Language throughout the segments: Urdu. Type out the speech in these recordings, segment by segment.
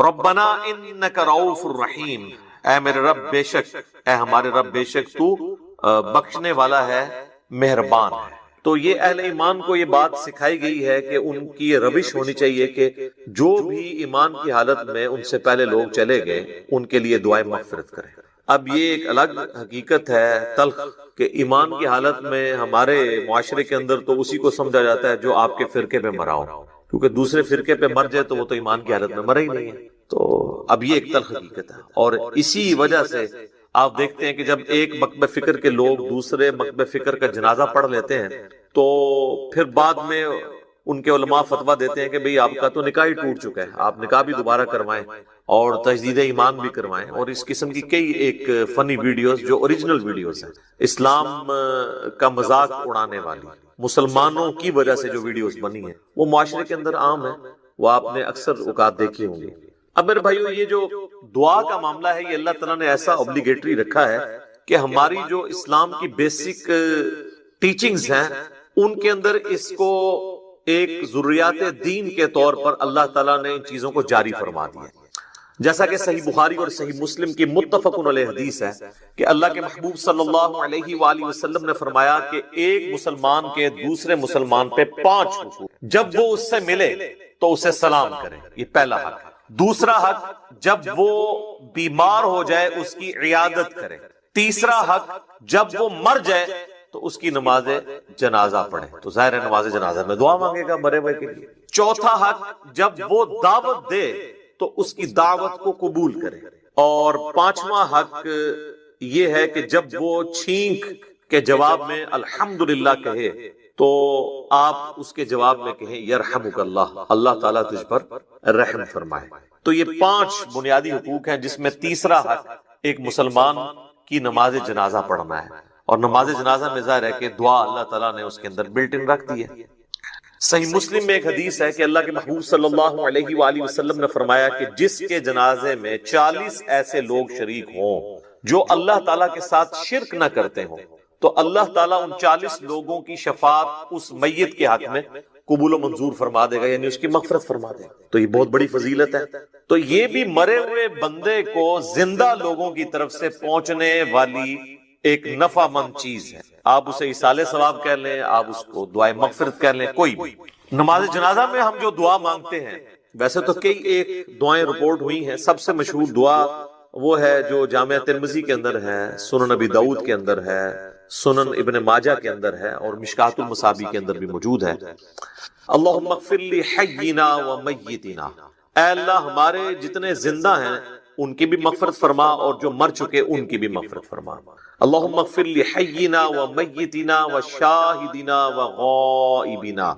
ربنا انک رؤوف الرحیم، اے میرے رب بے شک، اے ہمارے رب بے شک تو بخشنے والا ہے، مہربان ہے۔ تو یہ اہل ایمان کو یہ بات سکھائی گئی ہے کہ ان کی یہ روش ہونی چاہیے کہ جو بھی ایمان کی حالت میں ان سے پہلے لوگ چلے گئے ان کے لیے دعائیں مغفرت کریں۔ اب یہ ایک الگ حقیقت ہے تلخ کہ ایمان کی حالت میں ہمارے معاشرے کے اندر تو اسی کو سمجھا جاتا ہے جو آپ کے فرقے پہ مرا ہو، کیونکہ دوسرے فرقے پہ مر جائے تو وہ تو ایمان کی حالت میں مرا ہی نہیں ہے۔ تو اب یہ ایک تلخ حقیقت ہے، اور اسی وجہ سے آپ دیکھتے ہیں کہ جب ایک مکتب فکر کے لوگ دوسرے مکتب فکر کا جنازہ پڑھ لیتے ہیں تو پھر بعد میں ان کے علماء فتویٰ دیتے ہیں کہ بھئی آپ کا تو نکاح ہی ٹوٹ چکا ہے، آپ نکاح بھی دوبارہ کروائیں اور تجدید ایمان بھی کروائیں، اور اس قسم کی کئی ایک فنی ویڈیوز جو اوریجنل ویڈیوز ہیں، اسلام کا مذاق اڑانے والی، مسلمانوں کی وجہ سے جو ویڈیوز بنی ہیں وہ معاشرے کے اندر عام ہے، وہ آپ نے اکثر اوقات دیکھی ہوں گی۔ اب میرے بھائیو، یہ جو دعا کا معاملہ ہے یہ اللہ تعالیٰ نے ایسا اوبلیگیٹری رکھا ہے کہ ہماری جو اسلام کی بیسک ٹیچنگز ہیں ان کے اندر اس کو ایک ضروریات دین کے طور پر اللہ تعالیٰ نے ان چیزوں کو جاری فرما دیا ہے۔ جیسا کہ صحیح بخاری اور صحیح مسلم کی متفق علیہ حدیث ہے کہ اللہ کے محبوب صلی اللہ علیہ وآلہ وسلم نے فرمایا کہ ایک مسلمان کے دوسرے مسلمان پہ 5 حقوق، جب وہ اس سے ملے تو اسے سلام کرے، یہ پہلا حق۔ دوسرا حق، جب وہ بیمار ہو جائے اس کی عیادت کرے۔ تیسرا حق، جب وہ مر جائے تو اس کی نماز جنازہ پڑھے، تو ظاہر ہے نماز جنازہ میں دعا مانگے گا مرے ہوئے کے لیے۔ چوتھا حق، جب وہ دعوت دے تو اس کی دعوت کو قبول کرے۔ اور 5واں حق یہ ہے کہ جب وہ چھینک کے جواب میں الحمدللہ کہے تو آپ اس کے جواب میں کہیں یرحمک اللہ، اللہ تعالیٰ تجھ پر رحم فرمائے۔ تو یہ 5 بنیادی حقوق ہیں جس میں تیسرا حق ایک مسلمان کی نماز جنازہ پڑھنا ہے، اور نماز جنازہ میں ظاہر ہے کہ دعا اللہ تعالیٰ نے اس کے اندر بلٹ ان رکھ دی ہے۔ صحیح مسلم میں ایک حدیث ہے کہ اللہ کے محبوب صلی اللہ علیہ وآلہ وسلم نے فرمایا کہ جس کے جنازے میں 40 ایسے لوگ شریک ہوں جو اللہ تعالیٰ کے ساتھ شرک نہ کرتے ہوں تو اللہ تعالیٰ ان 40 لوگوں کی شفاعت اس میت کے حق میں قبول و منظور فرما دے گا، یعنی اس کی مغفرت فرما دے گا۔ تو یہ بہت بڑی فضیلت ہے۔ تو یہ بھی مرے ہوئے بندے کو زندہ لوگوں کی طرف سے پہنچنے والی ایک نفع مند چیز ہے۔ آپ اسے ایصال ثواب کہہ لیں، آپ اس کو دعائے مغفرت کہہ لیں، کوئی بھی۔ نماز جنازہ میں ہم جو دعا مانگتے ہیں، ویسے تو کئی ایک دعائیں رپورٹ ہوئی ہیں، سب سے مشہور دعا وہ ہے جو جامعہ ترمذی کے اندر ہے، سنن ابی داؤد کے اندر ہے، سنن ابن ماجہ کے اندر ہے، اور مشکات المصابیح کے اندر بھی موجود ہے۔ اللہم اغفر لی حینا و میتنا، اے اللہ ہمارے جتنے زندہ ہیں ان کی بھی مغفرت فرما اور جو مر چکے ان کی بھی مغفرت فرما۔ اللہم اغفر لی حینا و میتنا و شاہدنا و غائبنا،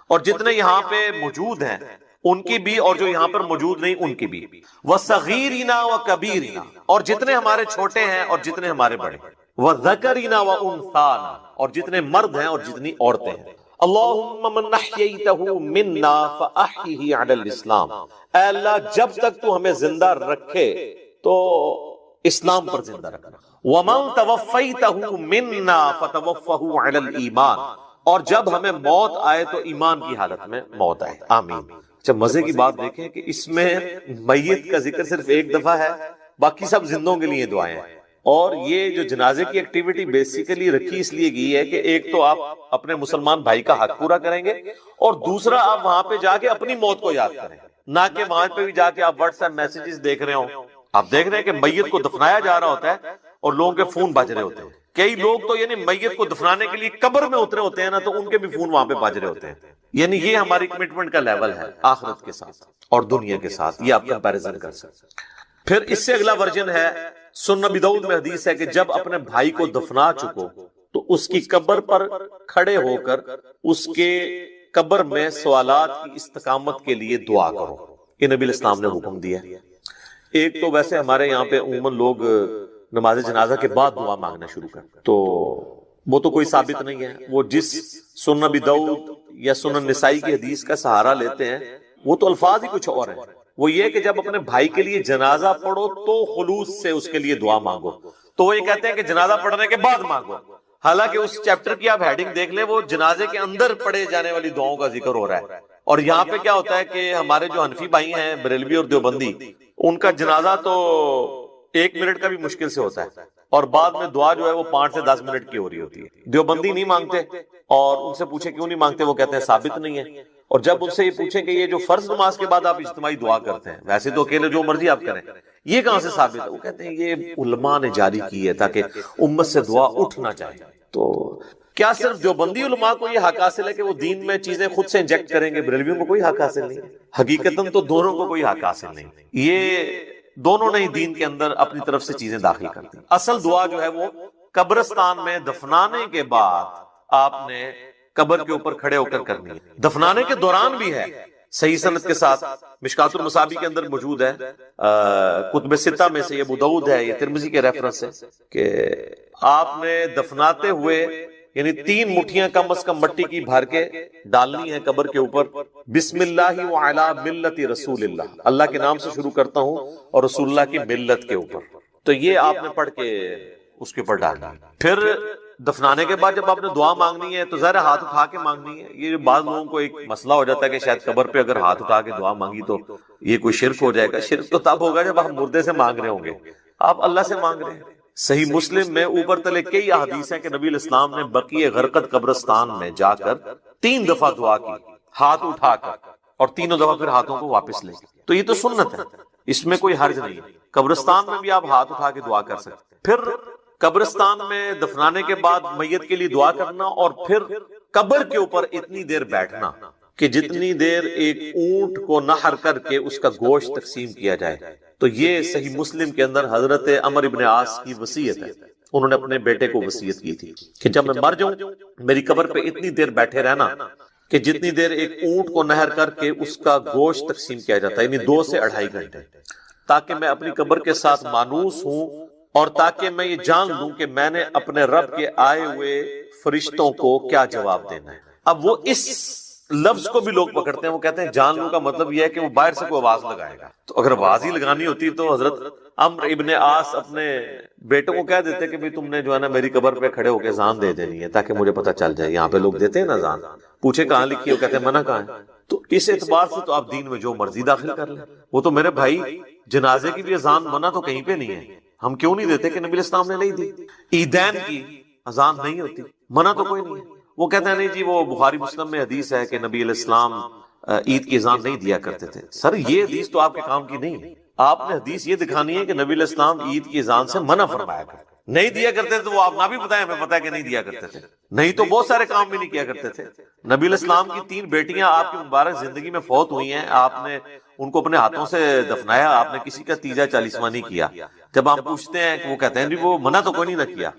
اور جتنے یہاں پہ موجود ہیں ان کی بھی اور جو یہاں پر موجود نہیں ان کی بھی، وصغیرنا و کبیرنا، اور جتنے ہمارے چھوٹے ہیں اور جتنے ہمارے بڑے، وذکرنا و انثانا، اور جتنے مرد ہیں اور جتنی عورتیں ہیں۔ اللہم من احییتہ منا فاحیہ علی الاسلام، اے اللہ جب تک تو ہمیں زندہ رکھے تو اسلام پر زندہ رکھنا۔ ومن توفیتہ منا فتوفہ علی الایمان، اور جب ہمیں موت آئے تو ایمان کی حالت میں موت آئے، آمین۔ اچھا، مزے کی بات دیکھیں کہ اس میں میت کا ذکر صرف ایک دفعہ ہے، باقی سب زندوں کے لیے دعائیں ہیں۔ اور یہ جو جنازے کی ایکٹیویٹی بیسیکلی رکھی اس لیے گئی ہے کہ ایک تو آپ اپنے مسلمان بھائی کا حق پورا کریں گے، اور دوسرا آپ وہاں پہ جا کے اپنی موت کو یاد کریں، نہ کہ وہاں پہ بھی جا کے آپ واٹس ایپ میسیجز دیکھ رہے ہوں۔ آپ دیکھ رہے ہیں کہ میت کو دفنایا جا رہا ہوتا ہے اور لوگوں کے فون بج رہے ہوتے ہیں۔ کئی لوگ تو یعنی میت کو دفنانے کے لیے قبر میں اترے ہوتے ہیں نا، تو ان کے بھی فون وہاں پہ بج رہے ہوتے ہیں۔ یعنی یہ ہماری کمٹمنٹ کا لیول ہے آخرت کے ساتھ اور دنیا کے ساتھ، یہ آپ کمپیریزن کر سکتے ہیں۔ پھر اس سے اگلا ورژن ہے، سنن ابی داؤد میں حدیث ہے کہ جب اپنے بھائی کو دفنا چکو تو اس کی قبر پر کھڑے ہو کر اس کے قبر میں سوالات کی استقامت کے لیے دعا کرو، یہ نبی الاسلام نے حکم دیا ہے۔ ایک تو ویسے ہمارے یہاں پہ عموماً لوگ نماز جنازہ کے بعد دعا مانگنا شروع کرتے، تو وہ تو کوئی ثابت نہیں ہے۔ وہ جس سنن ابی داؤد یا سنن نسائی کی حدیث کا سہارا لیتے ہیں وہ تو الفاظ ہی کچھ اور ہیں۔ وہ یہ کہ جب اپنے بھائی کے لیے جنازہ پڑھو تو خلوص سے اس کے لیے دعا مانگو، تو وہ یہ کہتے ہیں کہ جنازہ پڑھنے کے بعد مانگو، حالانکہ اس چیپٹر کی آپ ہیڈنگ دیکھ لیں، وہ جنازے کے اندر پڑھے جانے والی دعاؤں کا ذکر ہو رہا ہے، اور یہاں پہ کیا ہوتا ہے کہ ہمارے جو حنفی بھائی ہیں بریلوی اور دیوبندی، ان کا جنازہ تو 1 منٹ کا بھی مشکل سے ہوتا ہے، اور بعد میں دعا جو ہے وہ 5 سے 10 منٹ کی ہو رہی ہوتی ہے۔ دیوبندی نہیں مانگتے، اور ان سے پوچھیں کیوں نہیں مانگتے، وہ کہتے ہیں ثابت نہیں ہے۔ اور جب ان سے یہ پوچھیں کہ یہ جو فرض نماز کے بعد آپ اجتماعی دعا کرتے ہیں، ویسے تو اکیلے جو مرضی آپ کریں، یہ کہاں سے ثابت ہے؟ وہ کہتے ہیں یہ علماء نے جاری کی ہے تاکہ امت سے دعا اٹھ نہ جائے۔ تو کیا صرف دیوبندی علماء کو یہ حق حاصل ہے کہ وہ دین میں چیزیں خود سے انجیکٹ کریں گے؟ بریلویوں کو کوئی حق حاصل نہیں ہے۔ حقیقتاً تو دونوں کو کوئی حق حاصل نہیں، یہ دونوں نے ہی دین کے اندر اپنی طرف سے چیزیں داخل کر دی۔ اصل دعا جو ہے وہ قبرستان میں دفنانے کے بعد آپ نے قبر کے اوپر کھڑے ہو کر کرنی ہے، دفنانے کے دوران بھی ہے، صحیح سند کے ساتھ، مشکات المصابی کے اندر موجود ہے، کتب ستہ میں سے یہ ابو داؤد ہے، یہ ترمذی کے ریفرنس ہے کہ آپ نے دفناتے ہوئے یعنی 3 مٹھیاں کم از کم مٹی کی بھر کے ڈالنی ہے قبر کے اوپر، بسم اللہ وعلی ملت رسول اللہ، اللہ کے نام سے شروع کرتا ہوں اور رسول اللہ کی ملت کے اوپر، تو یہ آپ نے پڑھ کے اس کے اوپر ڈالنا ہے۔ پھر دفنانے کے بعد جب آپ نے دعا مانگنی ہے تو ظاہر ہاتھ اٹھا کے مانگنی ہے۔ یہ بعض لوگوں کو ایک مسئلہ ہو جاتا ہے کہ شاید قبر پہ اگر ہاتھ اٹھا کے دعا مانگی تو یہ کوئی شرک ہو جائے گا۔ شرک تو تب ہوگا جب آپ مردے سے مانگ رہے ہوں گے، آپ اللہ سے مانگ رہے ہیں۔ صحیح مسلم میں اوپر تلے کئی احادیث ہیں کہ نبی علیہ السلام نے بقیع غرقد قبرستان میں جا کر 3 دفعہ دعا کی ہاتھ اٹھا کر، اور 3 دفعہ پھر ہاتھوں کو واپس لے۔ تو یہ تو سنت ہے، اس میں کوئی حرج نہیں ہے۔ قبرستان میں بھی آپ ہاتھ اٹھا کے دعا کر سکتے۔ پھر قبرستان میں دفنانے کے بعد میت کے لیے دعا کرنا، اور پھر قبر کے اوپر اتنی دیر بیٹھنا کہ جتنی دیر ایک اونٹ کو نحر کر کے اس کا گوشت تقسیم کیا جائے۔ تو یہ صحیح مسلم کے اندر حضرت عمر ابن عاص کی وصیت ہے، انہوں نے اپنے بیٹے کو وصیت کی تھی کہ جب میں مر جاؤں میری قبر پہ اتنی دیر بیٹھے رہنا کہ جتنی دیر ایک اونٹ کو نحر کر کے اس کا گوشت تقسیم کیا جاتا ہے، یعنی 2 سے 2.5 گھنٹے، تاکہ میں اپنی قبر کے ساتھ مانوس ہوں، اور تاکہ میں یہ جان لوں کہ میں نے اپنے رب کے آئے ہوئے فرشتوں کو کیا جواب دینا ہے۔ اب وہ اس لفظ کو بھی لوگ پکڑتے ہیں، وہ کہتے ہیں جان لوں کا مطلب یہ ہے کہ وہ باہر سے کوئی آواز لگائے گا۔ تو اگر آواز ہی لگانی ہوتی تو حضرت عمرو ابن عاص اپنے بیٹوں کو کہہ دیتے کہ بھی تم نے جو ہے نا میری قبر پہ کھڑے ہو کے اذان دے دینی ہے تاکہ مجھے پتہ چل جائے۔ یہاں پہ لوگ دیتے ہیں نا اذان، پوچھے کہاں لکھی ہے، وہ کہتے ہیں منع کہاں ہے۔ تو اس اعتبار سے تو آپ دین میں جو مرضی داخل کر لیں۔ وہ تو میرے بھائی جنازے کی بھی اذان منع تو کہیں پہ نہیں ہے، ہم کیوں نہیں دیتے کہ نبی علیہ السلام نے نہیں دی۔ عیدین کی اذان نہیں ہوتی، منع تو کوئی نہیں ہے۔ وہ کہتے ہیں نہیں جی وہ بخاری مسلم میں حدیث ہے کہ نبی علیہ السلام عید کی اذان نہیں دیا کرتے تھے۔ سر یہ حدیث تو آپ کے کام کی نہیں ہے، آپ نے حدیث یہ دکھانی ہے کہ نبی علیہ السلام عید کی اذان سے منع فرمایا کرتے، نہیں دیا کرتے تھے، وہ آپ نہ بھی بتائیں، ہمیں پتا ہے کہ نہیں دیا کرتے تھے، نہیں تو بہت سارے کام بھی نہیں کیا کرتے تھے۔ نبی علیہ السلام کی 3 بیٹیاں آپ کی مبارک زندگی میں فوت ہوئی ہیں، آپ نے ان کو اپنے ہاتھوں سے دفنایا، آپ نے کسی کا تیجا 40واں نہیں کیا۔ جب ہم پوچھتے ہیں کہ وہ کہتے ہیں بھی وہ منع تو کوئی نہیں نہ کیا۔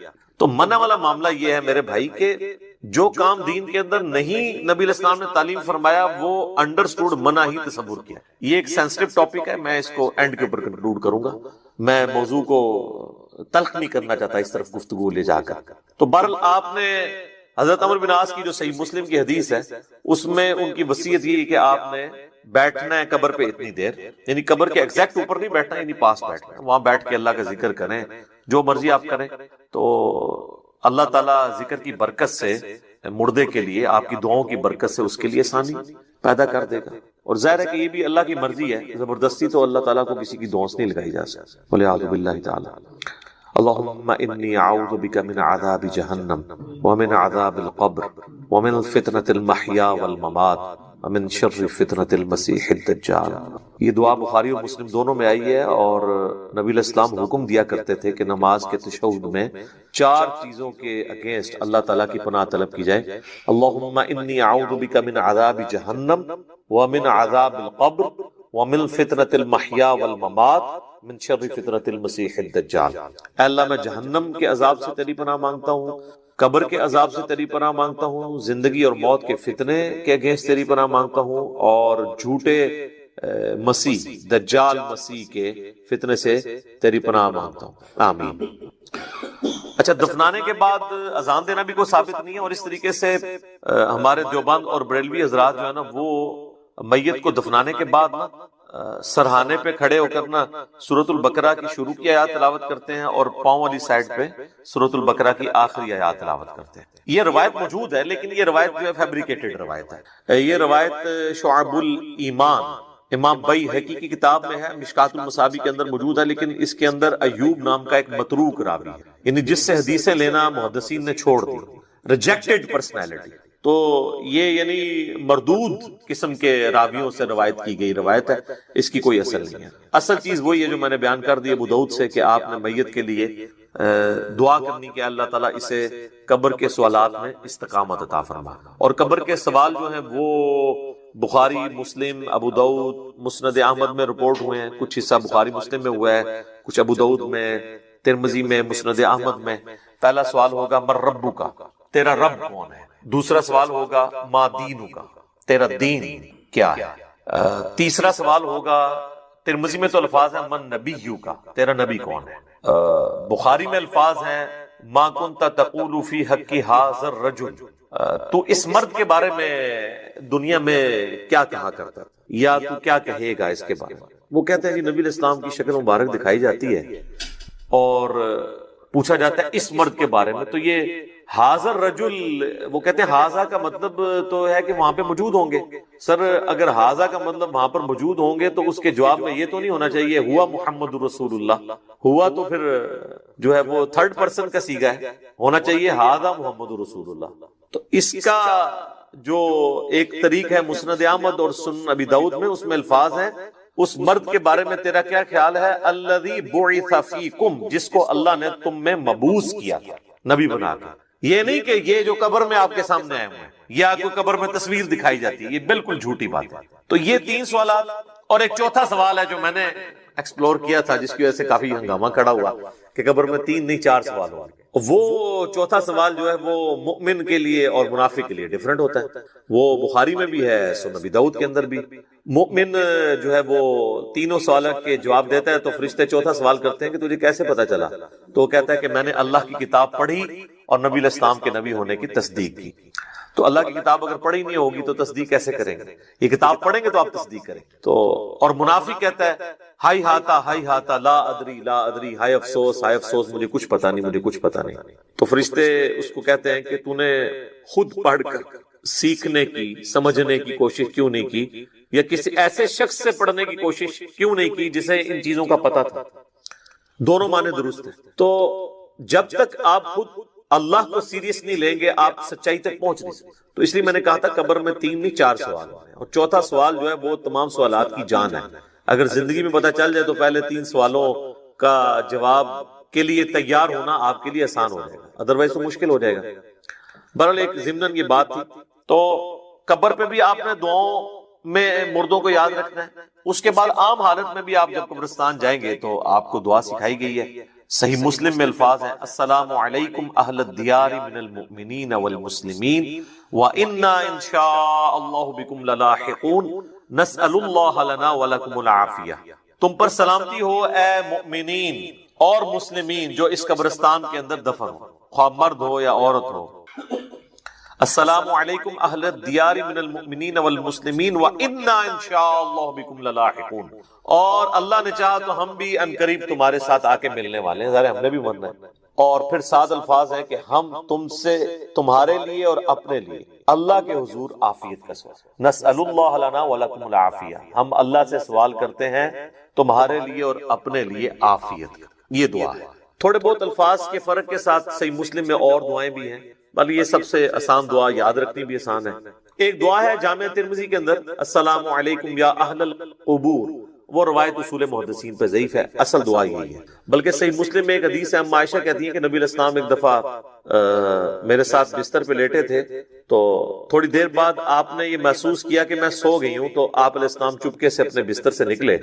تو منع والا معاملہ یہ ہے میرے بھائی کہ جو کام دین کے اندر نہیں نبی علیہ السلام نے تعلیم فرمایا وہ انڈرسٹوڈ منع ہی تصور کیا۔ یہ ایک سینسٹیو ٹاپک ہے، میں اس کو اینڈ کے اوپر کنکلوڈ کروں گا، میں موضوع کو تلخ نہیں کرنا چاہتا اس طرف گفتگو لے جا کر۔ تو بہرحال آپ نے حضرت عمرو بن عاص کی جو صحیح مسلم کی حدیث ہے اس میں ان کی وصیت یہ کہ آپ نے بیٹھنا ہے قبر پہ اتنی دیر، یعنی قبر کے ایگزیکٹ اوپر نہیں بیٹھنا، یعنی پاس بیٹھنا ہے، وہاں بیٹھ کے اللہ کا ذکر کریں، جو مرضی آپ کریں، تو اللہ تعالیٰ ذکر کی برکت سے مردے کے لیے آپ کی دعاؤں کی برکت سے اس کے لیے آسانی پیدا کر دے گا۔ اور ظاہر ہے کہ یہ بھی اللہ کی مرضی ہے، زبردستی تو اللہ تعالیٰ کو کسی کی دعاؤں سے نہیں لگائی جا سکتی۔ وَلِعَاذُ بِاللَّهِ تَعَالَى اللهم إني أعوذ بك من عذاب جهنم ومن عذاب القبر ومن فتنة المحيا والممات ومن شر فتنة المسيح الدجال۔ یہ دعا بخاری اور مسلم دونوں میں آئی ہے، اور نبی علیہ السلام حکم دیا کرتے تھے کہ نماز کے تشہد میں 4 چیزوں کے اگینسٹ اللہ تعالیٰ کی پناہ طلب کی جائے۔ اللهم إني أعوذ بك من عذاب جهنم ومن عذاب القبر ومن فتنة المحيا والممات من شر فتنة المسیح الدجال۔ اے اللہ میں جہنم کے عذاب سے تیری پناہ مانگتا ہوں، قبر کے عذاب سے تیری پناہ مانگتا ہوں، زندگی اور موت کے فتنے کے اگینسٹ تیری پناہ مانگتا ہوں، اور جھوٹے مسیح دجال مسیح کے فتنے سے تیری پناہ مانگتا ہوں، آمین۔ اچھا، دفنانے کے بعد اذان دینا بھی کوئی ثابت نہیں ہے، اور اس طریقے سے ہمارے دیوبند اور بریلوی حضرات جو ہے نا وہ میت کو دفنانے کے بعد نا سرہانے پہ کھڑے ہو کر نا سورۃ البقرہ کی شروع کی آیات تلاوت کرتے ہیں اور پاؤں والی سائڈ پہ سورۃ البقرہ کی آخری آیات تلاوت کرتے ہیں. یہ روایت موجود ہے لیکن یہ روایت جو ہے فیبریکیٹڈ روایت ہے. یہ روایت شعب الایمان امام بیہقی کی کتاب میں ہے، مشکات المصابیح کے اندر موجود ہے، لیکن اس کے اندر ایوب نام کا ایک متروک راوی ہے، یعنی جس سے حدیثیں لینا محدثین نے چھوڑ دی، ریجیکٹڈ پرسنالٹی. تو یہ یعنی مردود قسم کے راویوں سے روایت کی گئی روایت ہے، اس کی کوئی اصل نہیں ہے. اصل چیز وہی ہے جو میں نے بیان کر دی ابو داؤد سے کہ آپ نے میت کے لیے دعا کرنی کہ اللہ تعالیٰ اسے قبر کے سوالات میں استقامت عطا فرما. اور قبر کے سوال جو ہیں وہ بخاری، مسلم، ابو داؤد، مسند احمد میں رپورٹ ہوئے ہیں. کچھ حصہ بخاری مسلم میں ہوا ہے، کچھ ابو داؤد میں، ترمذی میں، مسند احمد میں. پہلا سوال ہوگا من ربک، تیرا رب کون ہے. دوسرا سوال ہوگا ما دینک، تیرا دین کیا ہے. تیسرا سوال ہوگا، ترمذی میں تو الفاظ ہیں من نبیک، تیرا نبی کون ہے. بخاری میں الفاظ ہیں ما کنت تقول فی حق ھذا الرجل، تو اس مرد کے بارے میں دنیا میں کیا کہا کرتا یا تو کیا کہے گا اس کے بارے میں. وہ کہتے ہیں کہ نبی علیہ السلام کی شکل مبارک دکھائی جاتی ہے اور پوچھا جاتا ہے اس مرد کے بارے میں. تو یہ حاضر رجل، وہ کہتے ہیں حاضا کا مطلب تو ہے کہ وہاں پہ موجود ہوں گے. سر اگر حاضا کا مطلب وہاں پر موجود ہوں گے تو اس کے جواب میں یہ تو نہیں ہونا چاہیے ہوا محمد رسول اللہ. ہوا تو پھر جو ہے وہ تھرڈ پرسن کا صیغہ ہے، ہونا چاہیے حاضا محمد رسول اللہ. تو اس کا جو ایک طریق ہے مسند احمد اور سنن ابی داؤد میں، اس میں الفاظ ہیں اس مرد کے بارے میں تیرا کیا خیال ہے. الذی بعث فیکم، جس کو اللہ نے تم میں مبعوث کیا تھا نبی بنا کے. یہ نہیں کہ یہ جو قبر میں آپ کے سامنے آئے ہوئے ہیں یا کوئی قبر میں تصویر دکھائی جاتی ہے، یہ بالکل جھوٹی بات ہے. تو یہ 3 سوالات اور ایک چوتھا سوال ہے جو میں نے ایکسپلور کیا تھا، جس کی وجہ سے کافی ہنگامہ کھڑا ہوا کہ قبر میں 3 نہیں 4 سوال ہوا. وہ چوتھا سوال جو ہے وہ مؤمن کے لیے اور منافق کے لیے ڈیفرنٹ ہوتا ہے. وہ بخاری میں بھی ہے، سنن ابی داؤد کے اندر بھی. مؤمن جو ہے وہ تینوں سوالوں کے جواب دیتا ہے تو فرشتے چوتھا سوال کرتے ہیں کہ تجھے کیسے پتا چلا. تو وہ کہتا ہے کہ میں نے اللہ کی کتاب پڑھی اور نبی علیہ السلام کے نبی ہونے کی تصدیق کی. تو اللہ کی کتاب اگر پڑھی نہیں ہوگی تو تصدیق کیسے کریں گے؟ یہ کتاب پڑھیں گے تو آپ تصدیق کریں. تو اور منافق کہتا ہے ہائی ہاتا لا ادری، ہائے افسوس مجھے کچھ پتا نہیں. تو فرشتے اس کو کہتے ہیں کہ تو نے خود پڑھ کر سیکھنے کی، سمجھنے کی کوشش کیوں نہیں کی، یا کسی ایسے شخص سے پڑھنے کی کوشش کیوں نہیں کی جسے ان چیزوں کا پتا تھا. دونوں معنی درست ہیں. تو جب تک آپ خود اللہ کو سیریس نہیں لیں گے آپ سچائی تک پہنچ نہیں سکتے. تو اس لیے میں نے کہا تھا قبر میں 3 نہیں 4 سوال ہیں، اور چوتھا سوال جو ہے وہ تمام سوالات کی جان ہے. اگر زندگی میں پتا چل جائے تو پہلے 3 سوالوں کا جواب کے لیے تیار ہونا آپ کے لیے آسان ہو جائے گا، ادروائز تو مشکل ہو جائے گا. بہرحال ایک ضمناً یہ بات تھی. تو قبر پہ بھی آپ نے دعاؤں میں مردوں کو یاد رکھنا ہے. اس کے بعد عام حالت میں بھی آپ جب قبرستان جائیں گے تو آپ کو دعا سکھائی گئی ہے. صحیح مسلم میں الفاظ ہیں السلام علیکم اہل الدیار من المؤمنین والمسلمین وإنا انشاء اللہ بکم للاحقون نسأل اللہ لنا ولکم العافیہ. تم پر سلامتی ہو اے مؤمنین اور مسلمین جو اس قبرستان کے اندر دفن ہو، خواہ مرد ہو یا عورت ہو. السلام علیکم اہل الدیار من المؤمنین والمسلمین وإنا انشاء اللہ بکم للاحقون. اور اللہ نے چاہا تو ہم بھی انقریب تمہارے ساتھ آ کے ملنے والے ہیں، ذرا ہم نے بھی مرنا ہے. اور پھر 7 الفاظ ہیں کہ ہم تم سے تمہارے لیے اور اپنے لیے اللہ کے حضور عافیت کا سوال. نسأل اللہ لنا ولکم العافیہ، ہم اللہ سے سوال کرتے ہیں تمہارے لیے اور اپنے لیے عافیت کا. یہ دعا ہے. تھوڑے بہت الفاظ کے فرق کے ساتھ صحیح مسلم میں اور دعائیں بھی ہیں، بلکہ یہ سب سے آسان دعا، یاد رکھنی بھی آسان ہے. ایک دعا ہے جامع ترمذی کے اندر السلام علیکم یا اہل القبور. وہ روایت اصول محدثین پہ ضعیف ہے، اصل دعا یہی ہے. بلکہ صحیح مسلم میں ایک حدیث ہے، ام عائشہ کہتی ہیں کہ نبی علیہ السلام ایک دفعہ میرے ساتھ بستر پہ لیٹے تھے تو تھوڑی دیر بعد آپ نے یہ محسوس کیا کہ میں سو گئی ہوں. تو آپ علیہ السلام چپکے سے اپنے بستر سے نکلے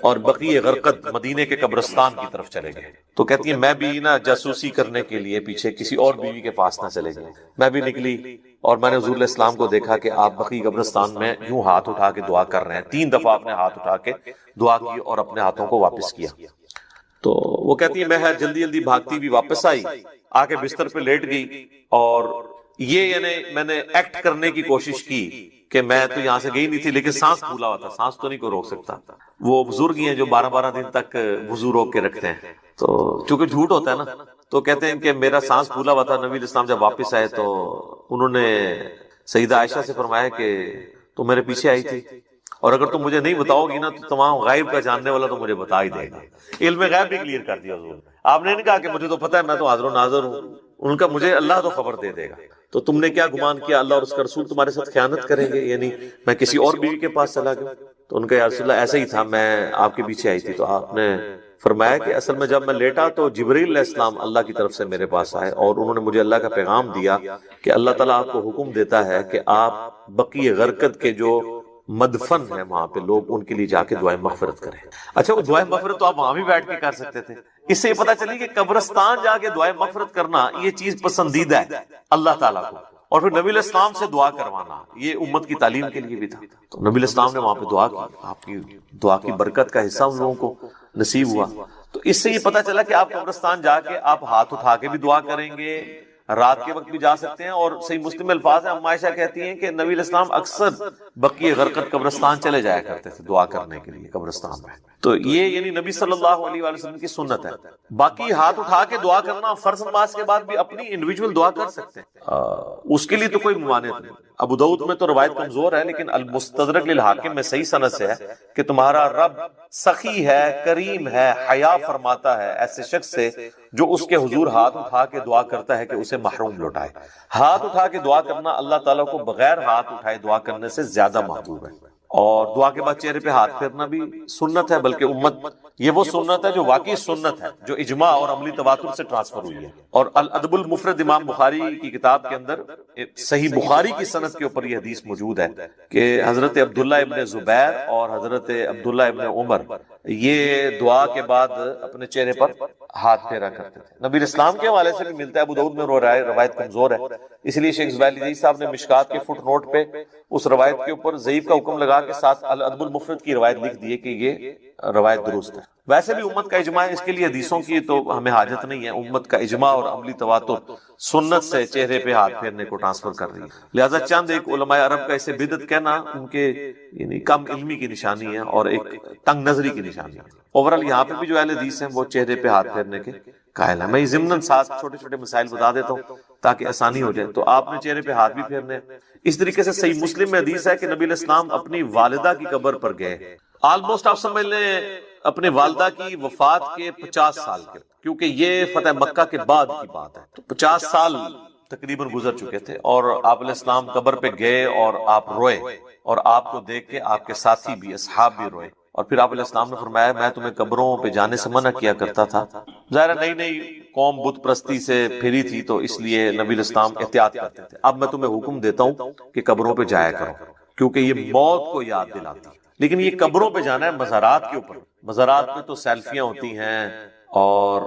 اور بقیع غرقد مدینے کے قبرستان کی طرف چلے گئے. تو کہتی ہیں میں بھی نا جاسوسی کرنے کے لیے پیچھے کسی اور بیوی کے پاس نہ چلے گئے. میں بھی نکلی اور میں نے حضور علیہ السلام کو دیکھا کہ آپ بقیع قبرستان میں یوں ہاتھ اٹھا کے دعا کر رہے ہیں. 3 دفعہ آپ نے ہاتھ اٹھا کے دعا کی اور اپنے ہاتھوں کو واپس کیا. تو وہ کہتی ہے میں جلدی جلدی بھاگتی بھی واپس آئی، آ کے بستر پہ لیٹ گئی اور یہ یعنی میں نے ایکٹ کرنے کی کوشش کی کہ میں تو یہاں سے گئی نہیں تھی لیکن سانس پھولا ہوا تھا، سانس تو نہیں کو روک سکتا. وہ بزرگ ہی ہیں جو 12 دن تک وضو روک کے رکھتے ہیں، تو چونکہ جھوٹ ہوتا ہے نا، تو کہتے ہیں کہ میرا سانس پھولا ہوا تھا. نبی علیہ السلام جب واپس آئے تو انہوں نے سیدہ عائشہ سے فرمایا کہ تم میرے پیچھے آئی تھی، اور اگر تم مجھے نہیں بتاؤ گی نا تو تمام غائب کا جاننے والا تو مجھے بتا ہی دے گا. علم غیب بھی کلیئر کر دیا حضور. آپ نے نہیں کہا کہ مجھے تو پتا ہے، میں تو حاضر و ناظر ہوں. ان کا مجھے اللہ تو خبر دے دے گا. تو تم نے کیا گمان کیا اللہ اور اس کا رسول تمہارے ساتھ خیانت کریں گے، یعنی میں کسی اور بیوی کے پاس چلا گیا؟ تو ان کا یا رسول اللہ ایسا ہی تھا، میں آپ کے پیچھے آئی تھی. تو آپ نے فرمایا کہ اصل میں جب میں لیٹا تو جبرائیل علیہ السلام اللہ کی طرف سے میرے پاس آئے اور انہوں نے مجھے اللہ کا پیغام دیا کہ اللہ تعالیٰ آپ کو حکم دیتا ہے کہ آپ بقیع غرقد کے جو مدفن ہے وہاں پہ لوگ، ان کے لیے جا کے دعائیں مغفرت کریں. اچھا، وہ دعائیں مغفرت تو آپ وہاں بھی بیٹھ کے کر سکتے تھے. اس سے یہ پتہ چلی کہ قبرستان جا کے دعائیں مغفرت کرنا یہ چیز پسندیدہ ہے اللہ تعالیٰ کو. اور پھر نبی علیہ السلام سے دعا کروانا یہ امت کی تعلیم کے لیے بھی تھا. تو نبی علیہ السلام نے وہاں پہ دعا کی، آپ کی دعا کی برکت کا حصہ ان لوگوں کو نصیب ہوا. تو اس سے یہ پتہ چلا کہ آپ قبرستان جا کے آپ ہاتھ اٹھا کے بھی دعا کریں گے، رات کے وقت بھی جا سکتے ہیں. اور صحیح مسلم میں الفاظ ہیں، عائشہ کہتی ہیں کہ نبی علیہ السلام اکثر بقیع غرقد قبرستان چلے جایا کرتے تھے دعا کرنے کے لیے قبرستان میں. تو یہ یعنی نبی صلی اللہ علیہ وآلہ وسلم کی سنت ہے. باقی ہاتھ اٹھا کے دعا کرنا فرض نماز کے بعد بھی اپنی انڈیویجول دعا کر سکتے ہیں، اس کے لیے تو کوئی ممانعت نہیں. ابو داؤد میں تو روایت کمزور ہے، لیکن المستدرک للحاکم میں صحیح سند سے ہے کہ تمہارا رب سخی ہے، کریم ہے، حیا فرماتا ہے ایسے شخص سے جو اس کے حضور ہاتھ اٹھا کے دعا کرتا ہے کہ اسے محروم لوٹائے. ہاتھ اٹھا کے دعا کرنا اللہ تعالیٰ کو بغیر ہاتھ اٹھائے دعا کرنے سے زیادہ محبوب ہے. اور دعا کے بعد چہرے پہ ہاتھ پھیرنا بھی سنت ہے، بلکہ امت یہ وہ سنت ہے جو واقعی سنت ہے، جو اجماع اور عملی تواتر سے ٹرانسفر ہوئی ہے. اور الادب المفرد امام بخاری کی کتاب کے اندر صحیح بخاری کی سند کے اوپر یہ حدیث موجود ہے کہ حضرت عبداللہ ابن زبیر اور حضرت عبداللہ ابن عمر یہ دعا کے بعد اپنے چہرے پر ہاتھ پھیرا کرتے تھے. نبی اسلام کے حوالے سے بھی ملتا ہے، ابو داؤد میں روایت کمزور ہے، اس لیے شیخ زبیلی صاحب نے مشکات کے فٹ نوٹ پہ اس روایت کے اوپر ضعیف کا حکم لگا کے ساتھ الادب المفرد کی روایت لکھ دی کہ یہ روایت درست ہے. ویسے بھی امت کا اجماع ہے، اس کے لیے حدیثوں کی تو ہمیں حاجت نہیں ہے. امت کا اجماع اور عملی تواتر سنت سے چہرے پہ ہاتھ پھیرنے کو ٹرانسفر کر رہی ہے. لہذا چند ایک علماء عرب کا اسے بدعت کہنا ان کے یعنی کم علمی کی نشانی ہے اور ایک تنگ نظری کی نشانی ہے. اوورال یہاں پہ بھی جو اہل حدیث ہیں وہ چہرے پہ ہاتھ پھیرنے کے قائل ہیں. میں ضمناً ساتھ چھوٹے چھوٹے مسائل بتا دیتا ہوں تاکہ آسانی ہو جائے. تو آپ نے چہرے پہ ہاتھ بھی پھیرنے. اس طریقے سے صحیح مسلم میں حدیث ہے کہ نبی علیہ السلام اپنی والدہ کی قبر پر گئے. آلموسٹ آپ سمجھ لیں اپنے والدہ کی وفات کے 50 سال کے، کیونکہ یہ فتح مکہ کے بعد کی بات ہے، تو 50 سال تقریباً گزر چکے تھے. اور آپ علیہ السلام قبر پہ گئے اور آپ روئے، اور آپ کو دیکھ کے آپ کے ساتھی بھی اصحاب بھی روئے. اور پھر آپ علیہ السلام نے فرمایا میں تمہیں قبروں پہ جانے سے منع کیا کرتا تھا. ظاہر نئی نئی قوم بت پرستی سے پھری تھی تو اس لیے نبی علیہ السلام احتیاط کرتے تھے. اب میں تمہیں حکم دیتا ہوں کہ قبروں پہ جایا کرو، کیونکہ یہ موت کو یاد دلاتی. لیکن یہ قبروں پہ جانا ہے مزارات کے اوپر. مزارات پہ تو سیلفیاں ہوتی ہیں اور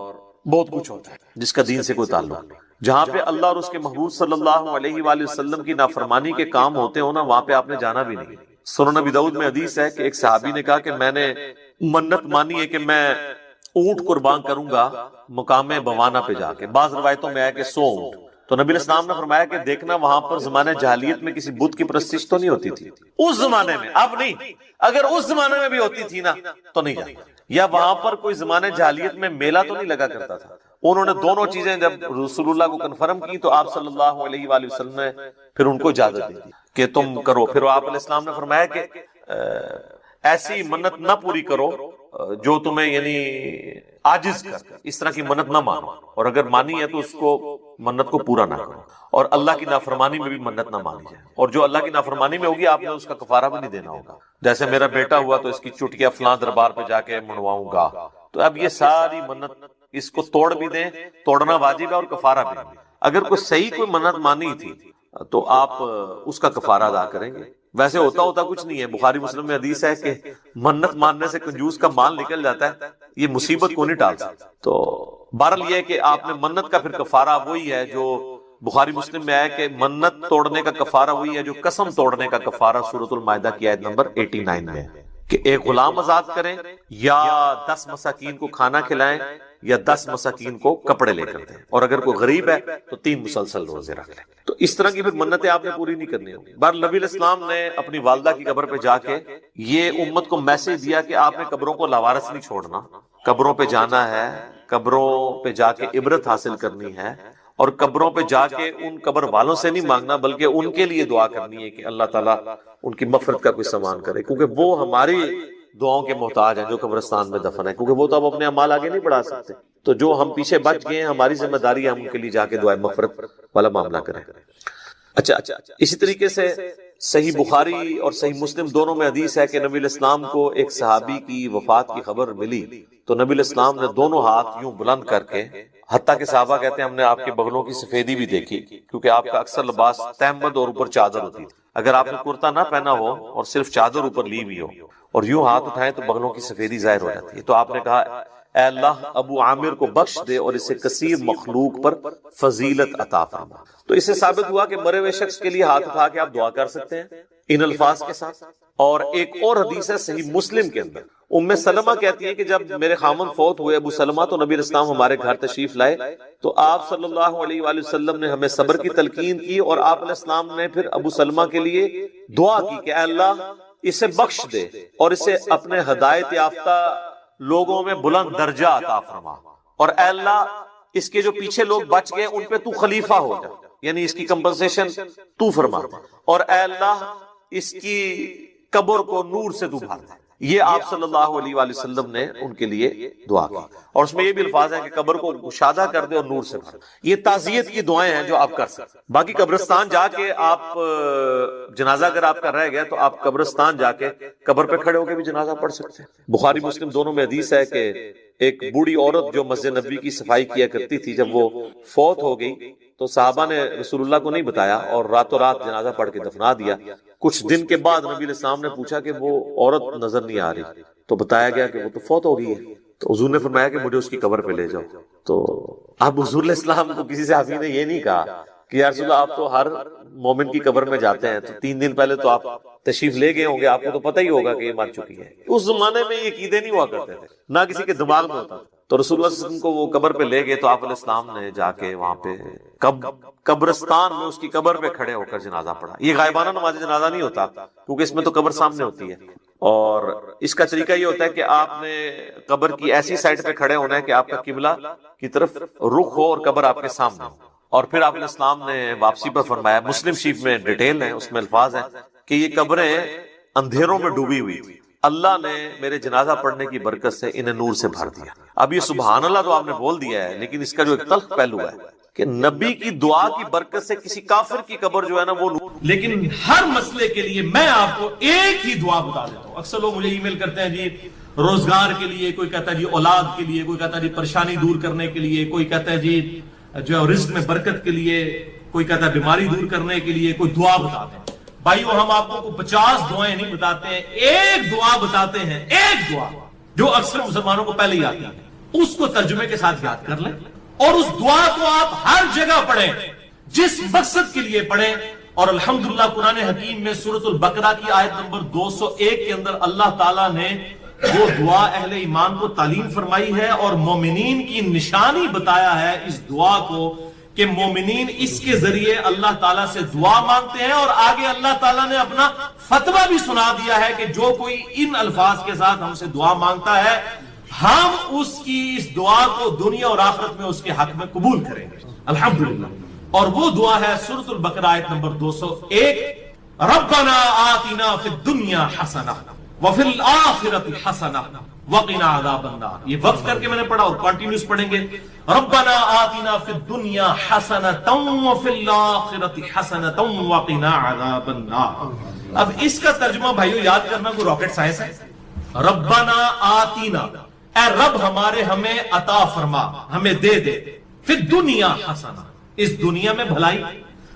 بہت کچھ ہوتا ہے جس کا دین سے کوئی تعلق نہیں. جہاں پہ اللہ اور اس کے محبوب صلی اللہ علیہ وآلہ وسلم کی نافرمانی کے کام ہوتے ہو نا، وہاں پہ آپ نے جانا بھی نہیں. سنن نبی داؤد میں حدیث ہے کہ ایک صحابی نے کہا کہ میں نے منت مانی ہے کہ میں اونٹ قربان کروں گا مقام بوانہ پہ جا کے. بعض روایتوں میں ہے کہ 100 اونٹ. تو نبی علیہ السلام نے فرمایا کہ دیکھنا وہاں پر زمانہ جاہلیت میں کسی بت کی پرستش تو نہیں ہوتی تھی اس زمانے میں، اب نہیں. اگر اس زمانے میں بھی ہوتی تھی نا تو نہیں جانا. یا وہاں پر کوئی زمانہ جاہلیت میں میلہ تو نہیں لگا کرتا تھا. انہوں نے دونوں چیزیں جب رسول اللہ کو کنفرم کی تو آپ صلی اللہ علیہ وآلہ وسلم نے پھر ان کو اجازت دی کہ تم کرو. پھر آپ علیہ السلام نے فرمایا کہ ایسی منت نہ پوری کرو جو تمہیں یعنی عاجز کر، اس طرح کی منت نہ مانو، اور اگر مانی ہے تو اس کو منت کو پورا نہ کرو. اور اللہ کی نافرمانی میں بھی منت نہ مانی جائے، اور جو اللہ کی نافرمانی میں ہوگی آپ نے اس کا کفارہ بھی نہیں دینا ہوگا. جیسے میرا بیٹا ہوا تو اس کی چٹکیاں فلاں دربار پہ جا کے منواؤں گا. تو اب یہ ساری منت اس کو توڑ بھی دیں، توڑنا واجب ہے اور کفارہ بھی. اگر کوئی صحیح کوئی منت مانی تھی تو آپ اس کا کفارہ ادا کریں گے. ویسے ہوتا کچھ نہیں ہے. بخاری مسلم میں حدیث ہے کہ منت ماننے سے کنجوس کا مال نکل جاتا ہے، یہ مصیبت کو نہیں ٹال سکتا. تو بہرحال یہ ہے کہ آپ نے منت کا پھر کفارہ وہی ہے جو بخاری مسلم میں آیا کہ منت توڑنے کا کفارہ وہی ہے جو قسم توڑنے کا کفارہ سورۃ المائدہ کی آیت نمبر 89 میں ہے کہ ایک غلام آزاد کریں یا 10 مساکین کو کھانا کھلائیں یا 10 مساکین کو کپڑے لے کر دیں، اور اگر کوئی غریب ہے تو 3 مسلسل روزے رکھ لیں. تو اس طرح کی پھر منتیں آپ نے پوری نہیں کرنی ہوگی. بہر نبی علیہ السلام نے اپنی والدہ کی قبر پہ جا کے یہ امت کو میسج دیا کہ آپ نے قبروں کو لاوارث نہیں چھوڑنا، قبروں پہ جانا ہے، قبروں پہ جا کے عبرت حاصل کرنی ہے، اور قبروں پہ جا کے ان قبر والوں سے نہیں مانگنا بلکہ ان کے لیے دعا کرنی ہے کہ اللہ تعالیٰ ان کی مغفرت کا کوئی سامان کرے، کیونکہ وہ ہماری دعاؤں کے محتاج ہیں جو قبرستان میں دفن ہے، کیونکہ وہ تو اب اپنے اعمال آگے نہیں بڑھا سکتے. تو جو ہم پیچھے بچ گئے ہیں ہماری ذمہ داری ہے ہم ان کے لیے جا کے دعائے مغفرت والا معاملہ کریں. اچھا اسی طریقے سے صحیح بخاری اور صحیح مسلم دونوں میں حدیث ہے کہ نبی علیہ السلام کو ایک صحابی کی وفات کی خبر ملی تو نبی علیہ السلام نے دونوں ہاتھ یوں بلند کر کے، حتیٰ کہ صحابہ کہتے ہیں ہم نے آپ کے بغلوں کی سفیدی بھی دیکھی، کیونکہ آپ کا اکثر لباس تہمد اور اوپر چادر ہوتی تھی. اگر آپ نے کرتا نہ پہنا ہو اور صرف چادر اوپر لی ہوئی ہو اور یوں ہاتھ اٹھائیں تو بغلوں کی سفیدی ظاہر ہو جاتی ہے. تو آپ نے کہا اے اللہ ابو عامر کو بخش دے اور اسے کثیر مخلوق پر فضیلت عطا فرما. تو اس سے ثابت ہوا کہ مرے ہوئے شخص کے لیے ہاتھ اٹھا کے آپ دعا کر سکتے ہیں ان الفاظ کے ساتھ. اور ایک اور حدیث ہے صحیح مسلم کے اندر، ام سلمہ کہتی ہے کہ جب میرے خامن فوت ہوئے ابو سلمہ تو نبی علیہ السلام ہمارے گھر تشریف لائے تو آپ صلی اللہ علیہ وآلہ وسلم نے ہمیں صبر کی تلقین کی، اور آپ علیہ السلام نے پھر ابو سلمہ کے لیے دعا کی کہ اے اللہ اسے بخش دے اور اسے اپنے ہدایت یافتہ لوگوں میں بلند درجہ عطا فرما، اور اے اللہ اس کے جو پیچھے لوگ بچ گئے ان پہ تو خلیفہ ہو جا، یعنی اس کی کمپنسیشن تو فرما، اور اے اللہ اس کی قبر کو نور سے تو بھر دے. یہ آپ صلی اللہ علیہ وآلہ وسلم نے ان کے لیے دعا کی، اور اس میں یہ بھی الفاظ ہیں کہ قبر کو گشادہ کر دے اور نور سے بھر. یہ تعزیت کی دعائیں ہیں جو آپ کر سکتے. باقی قبرستان جا کے آپ جنازہ اگر آپ کا رہ گیا تو آپ قبرستان جا کے قبر پہ کھڑے ہو کے بھی جنازہ پڑھ سکتے ہیں. بخاری مسلم دونوں میں حدیث ہے کہ ایک بوڑھی عورت جو مسجد نبوی کی صفائی کیا کرتی تھی جب وہ فوت ہو گئی تو صحابہ نے رسول اللہ کو نہیں بتایا اور راتوں رات جنازہ پڑھ کے دفنا دیا. کچھ دن کے بعد نبی علیہ السلام نے پوچھا کہ وہ عورت نظر نہیں آ رہی تو بتایا گیا کہ وہ تو فوت ہو گئی ہے. تو حضور نے فرمایا کہ مجھے اس کی قبر پہ لے جاؤ. تو اب حضور علیہ السلام کو کسی صحابی نے یہ نہیں کہا کہ یا رسول اللہ آپ تو ہر مومن کی قبر میں جاتے ہیں تو 3 دن پہلے تو آپ تشریف لے گئے ہوں گے، آپ کو تو پتہ ہی ہوگا کہ یہ مر چکی ہے. اس زمانے میں یہ عقیدے نہیں ہوا کرتے تھے، نہ کسی کے دماغ میں ہوتا. تو رسول اللہ صلی اللہ علیہ وسلم کو وہ قبر پہ لے گئے تو آپ علیہ السلام نے جا کے وہاں پہ قبرستان میں اس کی قبر پہ کھڑے ہو کر جنازہ پڑھا. یہ غائبانہ نماز جنازہ نہیں ہوتا کیونکہ اس میں تو قبر سامنے ہوتی ہے، اور اس کا طریقہ یہ ہوتا ہے کہ آپ نے قبر کی ایسی سائڈ پہ کھڑے ہونا ہے کہ آپ کا قبلہ کی طرف رخ ہو اور قبر آپ کے سامنے ہو. اور پھر آپ علیہ السلام نے واپسی پر فرمایا، مسلم شریف میں ڈیٹیل ہے، اس میں الفاظ ہیں کہ یہ قبریں اندھیروں میں ڈوبی ہوئی تھی، اللہ نے میرے جنازہ پڑھنے کی برکت سے انہیں نور سے بھر دیا. اب یہ سبحان اللہ تو آپ نے بول دیا ہے، لیکن اس کا جو ایک تلخ پہلو ہے کہ نبی کی دعا کی برکت سے کسی کافر کی قبر جو ہے نا وہ نور. لیکن ہر مسئلے کے لیے میں آپ کو ایک ہی دعا بتا دیتا ہوں. اکثر لوگ مجھے ای میل کرتے ہیں جی روزگار کے لیے، کوئی کہتا ہے جی اولاد کے لیے، کوئی کہتا ہے جی پریشانی دور کرنے کے لیے، کوئی کہتا ہے جی جو رزق میں برکت کے لیے، کوئی کہتا ہے بیماری دور کرنے کے لیے کوئی دعا بتاتے ہیں. بھائیو ہم آپ کو 50 دعائیں نہیں بتاتے ہیں، ایک دعا بتاتے ہیں، ایک دعا جو اکثر مسلمانوں کو پہلے ہی آتی ہے. اس کو ترجمے کے ساتھ یاد کر لیں اور اس دعا کو آپ ہر جگہ پڑھیں، جس مقصد کے لیے پڑھیں. اور الحمدللہ قرآن حکیم میں سورۃ البقرہ کی آیت نمبر 201 کے اندر اللہ تعالیٰ نے وہ دعا اہل ایمان کو تعلیم فرمائی ہے اور مومنین کی نشانی بتایا ہے اس دعا کو کہ مومنین اس کے ذریعے اللہ تعالیٰ سے دعا مانگتے ہیں. اور آگے اللہ تعالیٰ نے اپنا فتویٰ بھی سنا دیا ہے کہ جو کوئی ان الفاظ کے ساتھ ہم سے دعا مانگتا ہے ہم اس کی اس دعا کو دنیا اور آخرت میں اس کے حق میں قبول کریں گے الحمدللہ. اور وہ دعا ہے سورۃ البقرہ آیت نمبر 201، ربنا آتنا فی الدنیا حسنہ وفی الآخرۃ حسنہ وقنا عذاب النار. یہ وقف کر کے میں نے پڑھا اور کنٹینیوس پڑھیں گے. ربنا آتنا فی الدنیا حسنۃ وفی الآخرۃ حسنۃ وقنا عذاب النار. اب اس کا ترجمہ بھائیو یاد کرنا کوئی راکٹ سائنس ہے. ربنا آتینا، اے رب ہمارے ہمیں عطا فرما، ہمیں دے دے، فی الدنیا حسنہ اس دنیا میں بھلائی،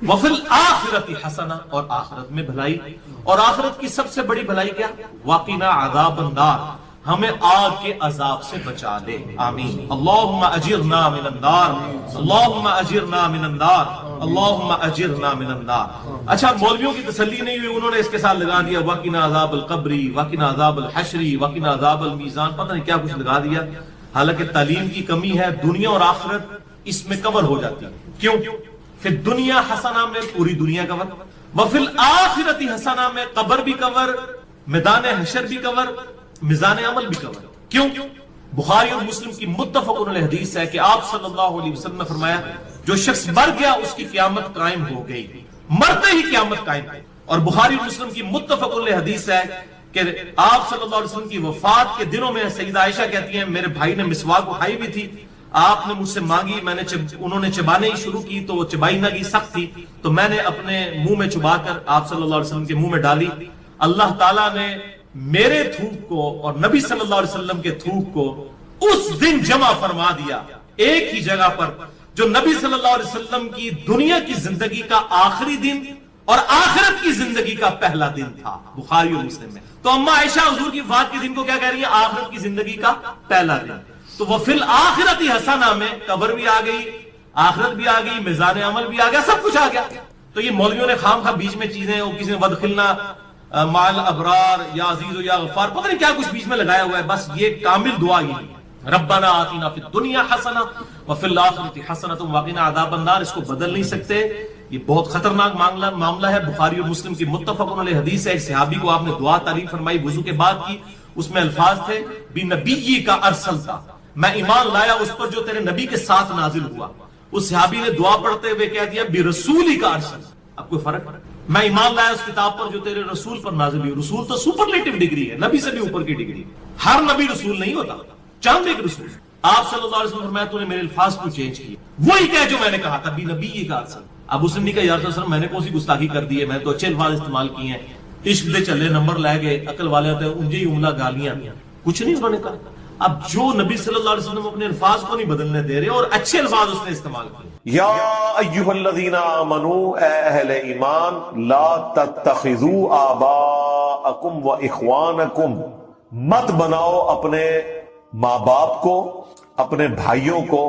وفی الآخرۃ حسنہ اور آخرت میں بھلائی. اور آخرت کی سب سے بڑی بھلائی کیا؟ وقنا عذاب النار، ہمیں آگ کے عذاب سے بچا دے. آمین. اللہم اجرنا من النار، اللہم اجرنا من النار، اللہم اجرنا من النار. اچھا مولویوں کی تسلی نہیں ہوئی، انہوں نے اس کے ساتھ لگا دیا وقنا عذاب القبری، وقنا عذاب الحشری، وقنا عذاب المیزان، پتہ نہیں کیا کچھ لگا دیا. حالانکہ تعلیم کی کمی ہے، دنیا اور آخرت اس میں کور ہو جاتی ہے. کیوں؟ پھر دنیا حسنہ میں پوری دنیا کور، وفی الآخرت حسنہ میں قبر بھی کور، میدان حشر بھی کور، میزان عمل بھی کور۔ کیوں؟ بخاری اور مسلم کی متفق علیہ حدیث ہے کہ آپ صلی اللہ علیہ وسلم نے فرمایا جو شخص مر گیا اس کی قیامت قائم ہو گئی، مرتے ہی قیامت قائم ہے۔ اور بخاری اور مسلم کی متفق علیہ حدیث ہے کہ آپ صلی اللہ علیہ وسلم کی وفات کے دنوں میں سیدہ عائشہ کہتی ہیں میرے بھائی نے مسواک اٹھائی بھی تھی، آپ نے مجھ سے مانگی، میں نے انہوں نے چبانے ہی شروع کی تو وہ چبائی نہ گئی، سخت تھی، تو میں نے اپنے منہ میں چبا کر آپ صلی اللہ علیہ وسلم کے منہ میں ڈالی، اللہ تعالیٰ نے میرے تھوک کو اور نبی صلی اللہ علیہ وسلم کے تھوک کو اس دن جمع فرما دیا ایک ہی جگہ پر، جو نبی صلی اللہ علیہ وسلم کی دنیا کی زندگی کا آخری دن اور آخرت کی زندگی کا پہلا دن تھا، بخاری اور مسلم میں۔ تو اما عائشہ حضور کی وفات کے دن کو کیا کہہ رہی ہے؟ آخرت کی زندگی کا پہلا دن۔ تو وہ فی الآخرت حسنہ میں قبر بھی آ گئی، آخرت بھی آ گئی، میزان عمل بھی آ گیا، سب کچھ آ گیا۔ تو یہ مولویوں نے خام خواہ بیچ میں چیزیں، وہ کسی نے ودخلنا مال ابرار یا عزیز یا غفار، پتہ نہیں کیا کچھ بیچ میں لگایا ہوا ہے، بس یہ کامل دعا یہ ہے ربنا آتنا فی الدنیا حسنہ وفی الآخرۃ حسنۃ وقنا عذاب النار۔ اس کو بدل نہیں سکتے، یہ بہت خطرناک معاملہ ہے۔ بخاری اور مسلم کی متفق علیہ حدیث ہے، ایک صحابی کو آپ نے دعا تعلیم فرمائی وضو کے بعد کی، اس میں الفاظ تھے بنبی کا ارسلتا، میں ایمان لایا اس پر جو تیرے نبی کے ساتھ نازل ہوا۔ اس صحابی نے دعا پڑھتے ہوئے کہہ دیا برسولی کا ارسل، اب کوئی فرق؟ میں ایمان لایا اس کتاب پر جو تیرے رسول پر نازل ہوئی۔ رسول تو سپرلیٹو ڈگری ہے، نبی سے بھی اوپر کی ڈگری، ہر نبی رسول نہیں ہوتا، چند ایک رسول۔ آپ صلی اللہ علیہ وسلم فرمایا تو نے میرے الفاظ کو چینج کیا، وہی کہہ جو میں نے کہا تھا بنبی کا ارسل۔ اب اس نے کہا یا رسول اللہ میں نے کون سی گستاخی کر دی ہے، میں تو اچھے الفاظ استعمال کیے ہیں، عشق دے چلے نمبر لے گئے، عقل والے ہوتے ہیں انجے ہی عملہ گالیاں، کچھ نہیں انہوں نے کہا۔ اب جو نبی صلی اللہ علیہ وسلم اپنے الفاظ کو نہیں بدلنے دے رہے اور اچھے الفاظ اس نے استعمال کیے۔ یا ایھا الذین آمنوا، اے اہل ایمان، لا تتخذوا آباءکم و اخوانکم، مت بناؤ اپنے ماں باپ کو، اپنے بھائیوں کو،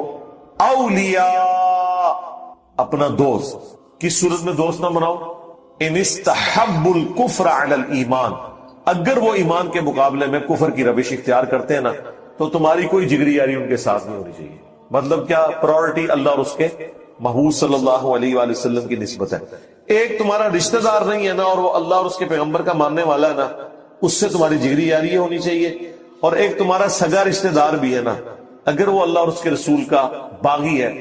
اولیاء، اپنا دوست۔ کس صورت میں دوست نہ بناؤ؟ ان استحبوا الکفر علی الایمان، اگر وہ ایمان کے مقابلے میں کفر کی روش اختیار کرتے ہیں نا تو تمہاری کوئی جگری یاری ان کے ساتھ نہیں ہونی چاہیے۔ مطلب کیا؟ پرائورٹی اللہ اور اس کے محبوب صلی اللہ علیہ وآلہ وسلم کی نسبت ہے۔ ایک تمہارا رشتہ دار نہیں ہے نا اور وہ اللہ اور اس کے پیغمبر کا ماننے والا ہے نا، اس سے تمہاری جگری یاری ہونی چاہیے۔ اور ایک تمہارا سگا رشتہ دار بھی ہے نا، اگر وہ اللہ اور اس کے رسول کا باغی ہے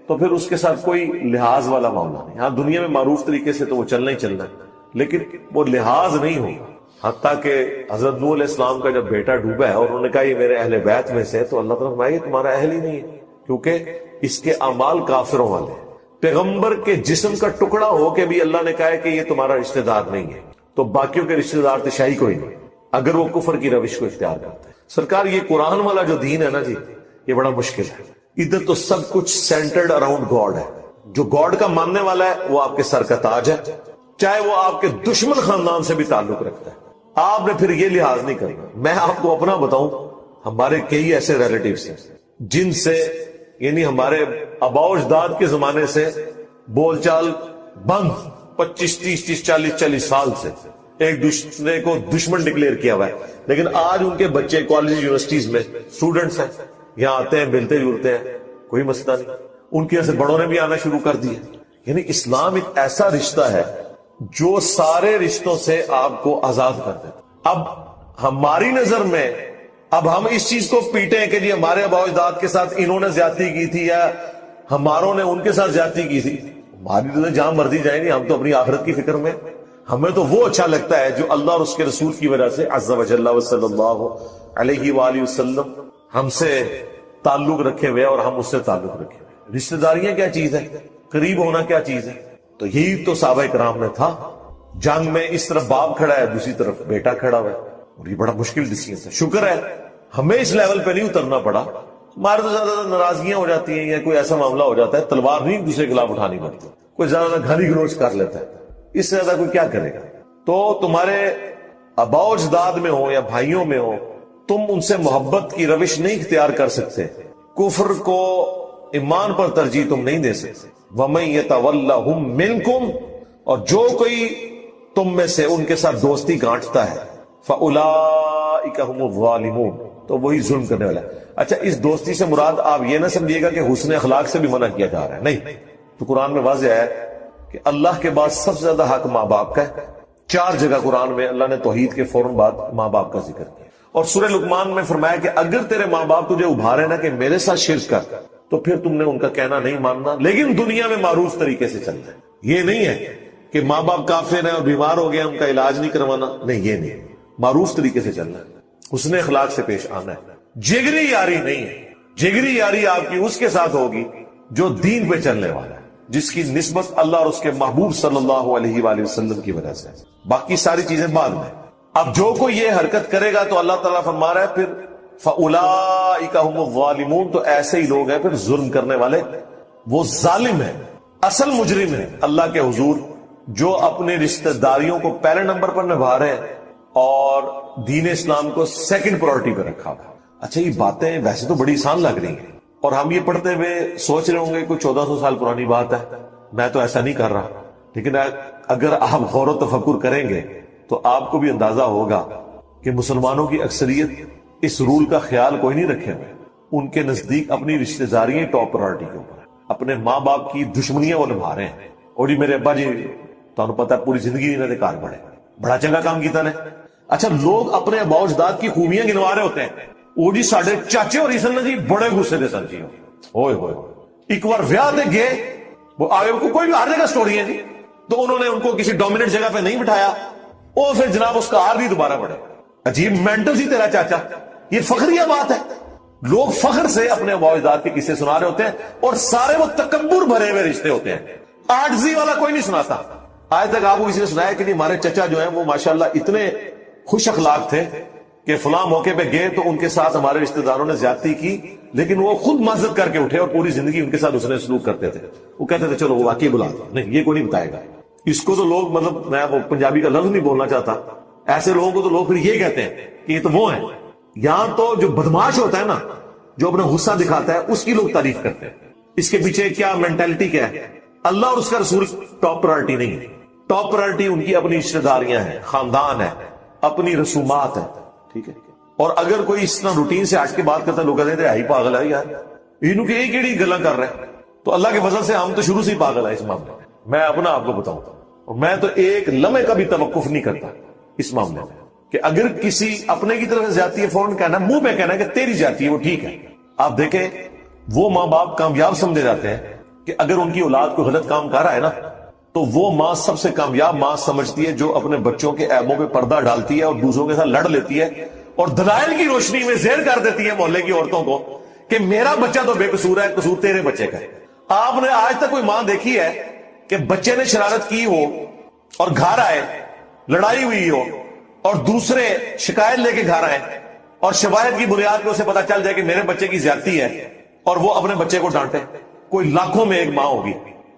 تو پھر اس کے ساتھ کوئی لحاظ والا معاملہ نہیں۔ ہاں دنیا میں معروف طریقے سے تو وہ چلنا ہی چلنا ہے، لیکن وہ لحاظ نہیں ہوگا۔ حتیٰ کہ حضرت نوح علیہ السلام کا جب بیٹا ڈوبا ہے اور انہوں نے کہا یہ میرے اہل بیت میں سے، تو اللہ تعالیٰ فرمایا یہ تمہارا اہل ہی نہیں ہے، کیونکہ اس کے اعمال کافروں والے ہیں۔ پیغمبر کے جسم کا ٹکڑا ہو کے بھی اللہ نے کہا ہے کہ یہ تمہارا رشتہ دار نہیں ہے، تو باقیوں کے رشتہ دار تو شاہی کوئی نہیں اگر وہ کفر کی روش کو اختیار کرتے ہیں۔ سرکار یہ قرآن والا جو دین ہے نا جی، یہ بڑا مشکل ہے۔ ادھر تو سب کچھ سینٹرڈ اراؤنڈ گاڈ ہے، جو گاڈ کا ماننے والا ہے وہ آپ کے سر کا تاج ہے، چاہے وہ آپ کے دشمن خاندان سے بھی تعلق رکھتا ہے، آپ نے پھر یہ لحاظ نہیں کرنا۔ میں آپ کو اپنا بتاؤں، ہمارے کئی ایسے ریلیٹیوز ہیں جن سے یعنی ہمارے آباء و اجداد کے زمانے سے بول چال بند، 25 30 40 سال سے ایک دوسرے کو دشمن ڈکلیئر کیا ہوا ہے، لیکن آج ان کے بچے کالج یونیورسٹیز میں اسٹوڈنٹس ہیں، یہاں آتے ہیں ملتے جلتے ہیں، کوئی مسئلہ نہیں، ان کے سے بڑوں نے بھی آنا شروع کر دیا۔ یعنی اسلام ایک ایسا رشتہ ہے جو سارے رشتوں سے آپ کو آزاد کر دیتا۔ اب ہماری نظر میں اب ہم اس چیز کو پیٹیں کہ جی ہمارے آباء و اجداد کے ساتھ انہوں نے زیادتی کی تھی یا ہماروں نے ان کے ساتھ زیادتی کی تھی، ہماری تو جہاں مرضی جائیں گے، ہم تو اپنی آخرت کی فکر میں، ہمیں تو وہ اچھا لگتا ہے جو اللہ اور اس کے رسول کی وجہ سے عز و جل و صلی اللہ علیہ وآلہ وسلم ہم سے تعلق رکھے ہوئے اور ہم اس سے تعلق رکھے ہوئے۔ رشتہ داریاں کیا چیز ہے؟ قریب ہونا کیا چیز ہے؟ تو یہی تو صحابہ کرام میں تھا۔ جنگ میں اس طرف باپ کھڑا ہے، دوسری طرف بیٹا کھڑا ہوا ہے، اور یہ بڑا مشکل ڈیسیجن ہے۔ شکر ہے ہمیں اس لیول پہ نہیں اترنا پڑا، ہمارے تو زیادہ ناراضگیاں ہو جاتی ہیں یا کوئی ایسا معاملہ ہو جاتا ہے، تلوار نہیں دوسرے کے خلاف اٹھانی پڑتی، کوئی زیادہ گالی گلوچ کر لیتا ہے، اس سے زیادہ کوئی کیا کرے گا۔ تو تمہارے آباء و اجداد میں ہو یا بھائیوں میں ہو، تم ان سے محبت کی روش نہیں اختیار کر سکتے، کفر کو ایمان پر ترجیح تم نہیں دے سکتے۔ وَمَن يَتَوَلَّهُم مِّنكُمْ، اور جو کوئی تم میں سے ان کے ساتھ دوستی گانٹتا ہے، فَأُولَٰئِكَ هُمُ الظَّالِمُونَ، تو وہی ظلم کرنے والا ہے۔ اچھا، اس دوستی سے مراد آپ یہ نہ سمجھیے گا کہ حسن اخلاق سے بھی منع کیا جا رہا ہے، نہیں، تو قرآن میں واضح ہے کہ اللہ کے بعد سب سے زیادہ حق ماں باپ کا ہے. 4 جگہ قرآن میں اللہ نے توحید کے فوراً بعد ماں باپ کا ذکر کیا. اور سورہ لقمان میں فرمایا کہ اگر تیرے ماں باپ تجھے ابھارے نا کہ میرے ساتھ شرک کر, تو پھر تم نے ان کا کہنا نہیں ماننا, لیکن دنیا میں معروف طریقے سے چلنا ہے. یہ نہیں ہے کہ ماں باپ کافر ہیں اور بیمار ہو گئے ان کا علاج نہیں کروانا, نہیں, یہ نہیں. معروف طریقے سے چلنا ہے, حسن اخلاق سے پیش آنا ہے. جگری یاری نہیں ہے. جگری یاری آپ کی اس کے ساتھ ہوگی جو دین پہ چلنے والا ہے, جس کی نسبت اللہ اور اس کے محبوب صلی اللہ علیہ وآلہ وسلم کی وجہ سے. باقی ساری چیزیں بعد میں. اب جو کوئی یہ حرکت کرے گا تو اللہ تعالیٰ فرما رہا ہے پھر فَأُولَٰئِكَ هُمُ الظَّالِمُونَ, تو ایسے ہی لوگ ہیں پھر ظلم کرنے والے, وہ ظالم ہیں, اصل مجرم ہیں اللہ کے حضور, جو اپنے رشتہ داریوں کو پہلے نمبر پر نبھا رہے ہیں اور دین اسلام کو سیکنڈ پرائرٹی پہ رکھا ہوا. اچھا یہ باتیں ویسے تو بڑی آسان لگ رہی ہیں اور ہم یہ پڑھتے ہوئے سوچ رہے ہوں گے کوئی 1400 سال پرانی بات ہے, میں تو ایسا نہیں کر رہا. لیکن اگر آپ غور و تفکر کریں گے تو آپ کو بھی اندازہ ہوگا کہ مسلمانوں کی اکثریت اس رول کا خیال کوئی نہیں رکھے ہوئے. ان کے نزدیک اپنی رشتہ داریاں ٹاپ پرائرٹی کے اوپر, اپنے ماں باپ کی دشمنیاں وہ نبھا رہے ہیں. اور جی میرے ابا جی تمہیں پتا ہے پوری زندگی انہوں نے کار پڑے, بڑا چنگا کام کیتا نے. اچھا لوگ اپنے ابا اجداد کی خوبیاں گنوا رہے ہوتے ہیں, وہ جی ساڈے چاچے اور اسن جی بڑے غصے دے سن جی, ہوئے ہوئے ایک بار ویاہ دے گئے, وہ آگے کو کوئی بھی ہر جگہ سٹوری ہے جی, تو انہوں نے ان کو کسی ڈومیننٹ جگہ پہ نہیں بٹھایا, وہ پھر جناب اس کا ہار بھی دوبارہ بڑھے. عجیب مینٹل سی تیرا چاچا, یہ فخریہ بات ہے. لوگ فخر سے اپنے ابا اجداد کے قصے سنا رہے ہوتے ہیں اور سارے وہ تکبر بھرے ہوئے رشتے ہوتے ہیں. عاجزی والا کوئی نہیں سناتا. آج تک آپ کو کسی نے سنایا کہ ہمارے چچا جو ہیں وہ ماشاءاللہ اتنے خوش اخلاق تھے کہ فلاں موقع پہ گئے تو ان کے ساتھ ہمارے رشتہ داروں نے زیادتی کی, لیکن وہ خود معذرت کر کے اٹھے اور پوری زندگی ان کے ساتھ اس نے سلوک کرتے تھے. وہ کہتے تھے چلو وہ واقعی بلا دو, نہیں یہ کوئی نہیں بتائے گا. اس کو تو لوگ, مطلب میں وہ پنجابی کا لفظ نہیں بولنا چاہتا, ایسے لوگوں کو تو لوگ پھر یہ کہتے ہیں کہ یہ تو وہ ہیں. یہاں تو جو بدماش ہوتا ہے نا, جو اپنا غصہ دکھاتا ہے, اس کی لوگ تعریف کرتے ہیں. اس کے پیچھے کیا مینٹلٹی کیا ہے؟ اللہ اور اس کا رسول ٹاپ پرائرٹی نہیں ہے. ٹاپ پرائرٹی ان کی اپنی رشتہ داریاں ہیں, خاندان ہے, اپنی رسومات ہے. ٹھیک ہے. اور اگر کوئی اس طرح روٹین سے ہٹ کے بات کرتا ہے, لوگ کہتے ہیں ہی پاگل ہے یار, انہوں کے ایک ایڑی گلاں کر رہے ہیں. تو اللہ کے فضل سے ہم تو شروع سے ہی پاگل ہے اس معاملے میں. میں اپنا آپ کو بتاؤں, اور میں تو ایک لمحے کا بھی توقف نہیں کرتا اس معاملے میں کہ اگر کسی اپنے کی طرف زیادتی ہے فوراً کہنا, منہ پہ کہنا کہ تیری زیادتی ہے وہ ٹھیک ہے. آپ دیکھیں وہ ماں باپ کامیاب سمجھے جاتے ہیں کہ اگر ان کی اولاد کو غلط کام کر رہا ہے نا, تو وہ ماں سب سے کامیاب ماں سمجھتی ہے جو اپنے بچوں کے عیبوں پہ پردہ ڈالتی ہے اور دوسروں کے ساتھ لڑ لیتی ہے اور دلائل کی روشنی میں زیر کر دیتی ہے محلے کی عورتوں کو کہ میرا بچہ تو بے قصور ہے, قصور تیرے بچے کا ہے. آپ نے آج تک کوئی ماں دیکھی ہے کہ بچے نے شرارت کی ہو اور گھر آئے, لڑائی ہوئی ہو اور دوسرے شکایت لے کے گھر آئے اور شواہد کی بنیاد پہ اسے پتا چل جائے کہ میرے بچے کی زیادتی ہے اور وہ اپنے بچے کو ڈانٹے؟ کوئی لاکھوں میں ایک ماں ہوگی,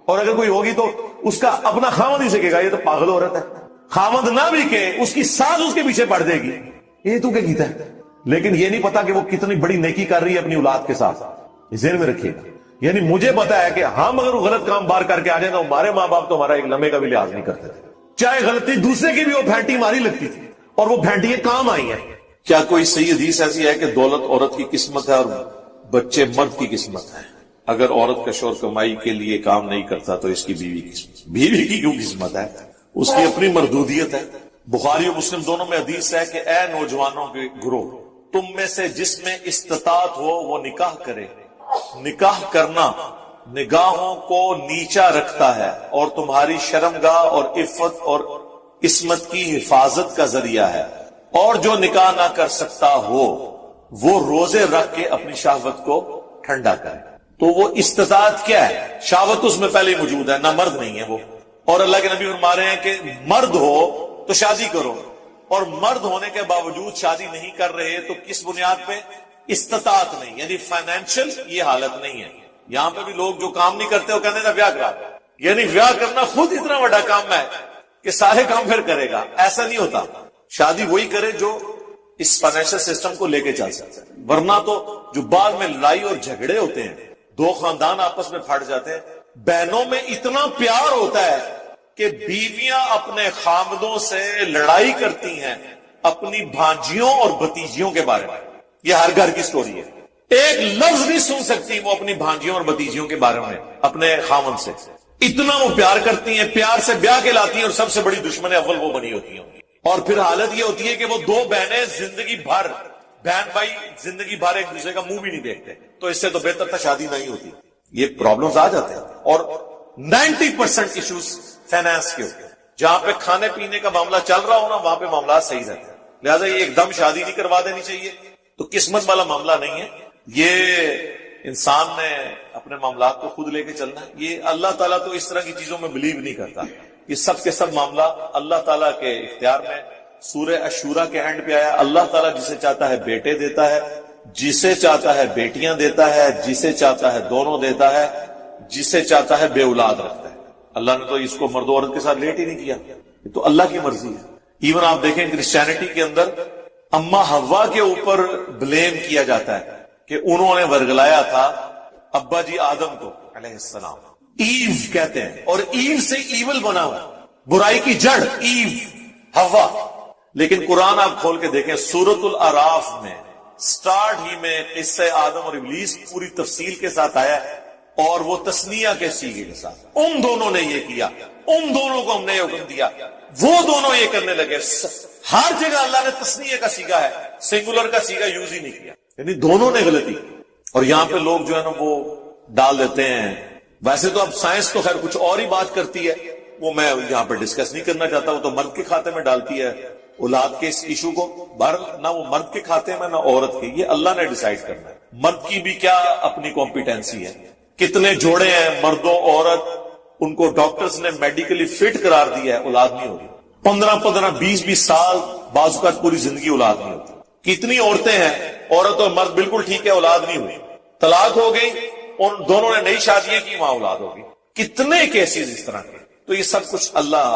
اور اگر کوئی ہوگی تو اس کا اپنا خامد ہی سے کہے گا یہ تو پاگل ہو رہا ہے. خامد نہ بھی کہ اس کی ساز اس کے پیچھے پڑ جائے گی, یہ تو کیا کیتا ہے, لیکن یہ نہیں پتا کہ وہ کتنی بڑی نیکی کر رہی ہے اپنی اولاد کے ساتھ. ذہن میں رکھیے گا. یعنی مجھے پتا ہے کہ ہم اگر وہ غلط کام بار کر کے آ جائیں تو ہمارے ماں باپ تو ہمارا ایک لمحے کا بھی لحاظ نہیں کرتے تھے, چاہے غلطی دوسرے کی بھی وہ پھینٹی ماری لگتی تھی اور وہ پھینٹی کام آئی ہیں. کیا کوئی صحیح حدیث ایسی ہے کہ دولت عورت کی قسمت ہے اور بچے مرد کی قسمت ہے؟ اگر عورت کا شوہر کمائی کے لیے کام نہیں کرتا تو اس کی بیوی قسمت, بیوی کی کیوں قسمت ہے؟ اس کی اپنی مردودیت ہے. بخاری و مسلم دونوں میں حدیث ہے کہ اے نوجوانوں کے گروہ, تم میں سے جس میں استطاعت ہو وہ نکاح کرے. نکاح کرنا نگاہوں کو نیچا رکھتا ہے اور تمہاری شرمگاہ اور عفت اور عصمت کی حفاظت کا ذریعہ ہے. اور جو نکاح نہ کر سکتا ہو وہ روزے رکھ کے اپنی شہوت کو ٹھنڈا کرے. تو وہ استطاعت کیا ہے؟ شہوت اس میں پہلے ہی موجود ہے, نہ مرد نہیں ہے وہ. اور اللہ کے نبی فرما رہے ہیں کہ مرد ہو تو شادی کرو, اور مرد ہونے کے باوجود شادی نہیں کر رہے تو کس بنیاد پہ؟ استطاعت نہیں, یعنی فائنینشل یہ حالت نہیں ہے. یہاں پہ بھی لوگ جو کام نہیں کرتے وہ کہتے ہیں ویاہ کرا, یعنی ویاہ کرنا خود اتنا بڑا کام ہے کہ سارے کام پھر کرے گا. ایسا نہیں ہوتا. شادی وہی کرے جو اس فائنینشل سسٹم کو لے کے چل سکتے ہیں, ورنہ تو جو بعد میں لڑائی اور جھگڑے ہوتے ہیں, دو خاندان آپس میں پھٹ جاتے ہیں, بہنوں میں اتنا پیار ہوتا ہے کہ بیویاں اپنے خامدوں سے لڑائی کرتی ہیں اپنی بھانجیوں اور بھتیجیوں کے بارے میں. یہ ہر گھر کی سٹوری ہے. ایک لفظ نہیں سن سکتی وہ اپنی بھانجیوں اور بھتیجیوں کے بارے میں اپنے خامن سے. اتنا وہ پیار کرتی ہیں، پیار سے بیاہ کے لاتی ہیں، اور سب سے بڑی دشمن اول وہ بنی ہوتی ہیں. اور پھر حالت یہ ہوتی ہے کہ وہ دو بہنیں زندگی بھر، بہن بھائی زندگی بھر ایک دوسرے کا منہ بھی نہیں دیکھتے. تو اس سے تو بہتر تھا شادی نہیں ہوتی. یہ پرابلمز آ جاتے ہیں. اور 90% ایشوز فائنانس کے ہوتے ہیں. جہاں پہ کھانے پینے کا معاملہ چل رہا ہو نا، وہاں پہ معاملات صحیح رہتے ہیں. لہٰذا یہ ایک دم شادی نہیں کروا دینی چاہیے. تو قسمت والا معاملہ نہیں ہے، یہ انسان نے اپنے معاملات کو خود لے کے چلنا ہے. یہ اللہ تعالیٰ تو اس طرح کی چیزوں میں بلیو نہیں کرتا. یہ سب کے سب معاملہ اللہ تعالیٰ کے اختیار میں. سورہ الشورى کے اینڈ پہ آیا، اللہ تعالیٰ جسے چاہتا ہے بیٹے دیتا ہے، جسے چاہتا ہے بیٹیاں دیتا ہے، جسے چاہتا ہے دونوں دیتا ہے، جسے چاہتا ہے بے اولاد رکھتا ہے. اللہ نے تو اس کو مرد و عورت کے ساتھ لیٹ ہی نہیں کیا. یہ تو اللہ کی مرضی ہے. ایون آپ دیکھیں کرسچینٹی کے اندر اما حوا کے اوپر بلیم کیا جاتا ہے کہ انہوں نے ورگلایا تھا ابا جی آدم کو علیہ السلام. ایو کہتے ہیں، اور ایو سے ایول بنا ہوا، برائی کی جڑ ایو حوا. لیکن قرآن آپ کھول کے دیکھیں سورۃ الاعراف میں سٹارٹ ہی میں قصہ آدم اور ابلیس پوری تفصیل کے ساتھ آیا ہے، اور وہ تسنیہ کے سیغے کے ساتھ. ان دونوں نے یہ کیا، ان دونوں کو ہم نے یہ حکم دیا، وہ دونوں یہ کرنے لگے. ہر جگہ اللہ نے تسنیہ کا سیغا ہے، سنگولر کا سیغا یوز ہی نہیں کیا. یعنی دونوں نے غلطی کی. اور یہاں پہ لوگ جو ہے نا وہ ڈال دیتے ہیں. ویسے تو اب سائنس تو خیر کچھ اور ہی بات کرتی ہے، وہ میں یہاں پہ ڈسکس نہیں کرنا چاہتا. وہ تو مرد کے کھاتے میں ڈالتی ہے اولاد کے اس ایشو کو. نہ وہ مرد کے کھاتے میں نہ عورت کے. یہ اللہ نے ڈیسائیڈ کرنا ہے. مرد کی بھی کیا اپنی کمپیٹنسی ہے. کتنے جوڑے ہیں مرد و عورت، ان کو ڈاکٹرز نے میڈیکلی فٹ قرار دیا ہے، اولاد نہیں ہوگی. 15 20 سال، بعض اوقات پوری زندگی اولاد نہیں ہوتی. کتنی عورتیں ہیں، عورت اور مرد بالکل ٹھیک ہے، اولاد نہیں ہوئی، طلاق ہو گئی، ان دونوں نے نئی شادیاں کی، وہاں اولاد ہوگی. کتنے کیسز اس طرح کے. تو یہ سب کچھ اللہ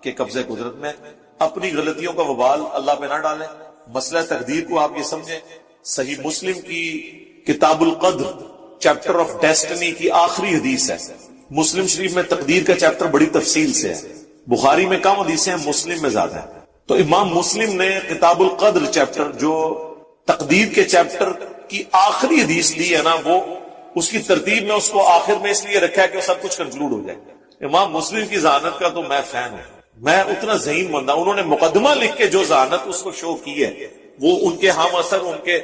کے قبضے قدرت میں. اپنی غلطیوں کا وبال اللہ پہ نہ ڈالیں. مسئلہ تقدیر کو آپ یہ سمجھیں. صحیح مسلم کی کتاب القدر چیپٹر آف ڈیسٹنی کی آخری حدیث ہے. مسلم شریف میں تقدیر کا چیپٹر بڑی تفصیل سے ہے. بخاری میں کم حدیثیں ہیں، مسلم میں زیادہ ہے. تو امام مسلم نے کتاب القدر چیپٹر، جو تقدیر کے چیپٹر کی آخری حدیث لی ہے نا، وہ اس کی ترتیب میں اس کو آخر میں اس لیے رکھا ہے کہ وہ سب کچھ کنکلوڈ ہو جائے. امام مسلم کی ذہانت کا تو میں فین ہوں. میں اتنا ذہین بندہ. انہوں نے مقدمہ لکھ کے جو ذہانت اس کو شو کی ہے، وہ ان کے ہم اثر، ان کے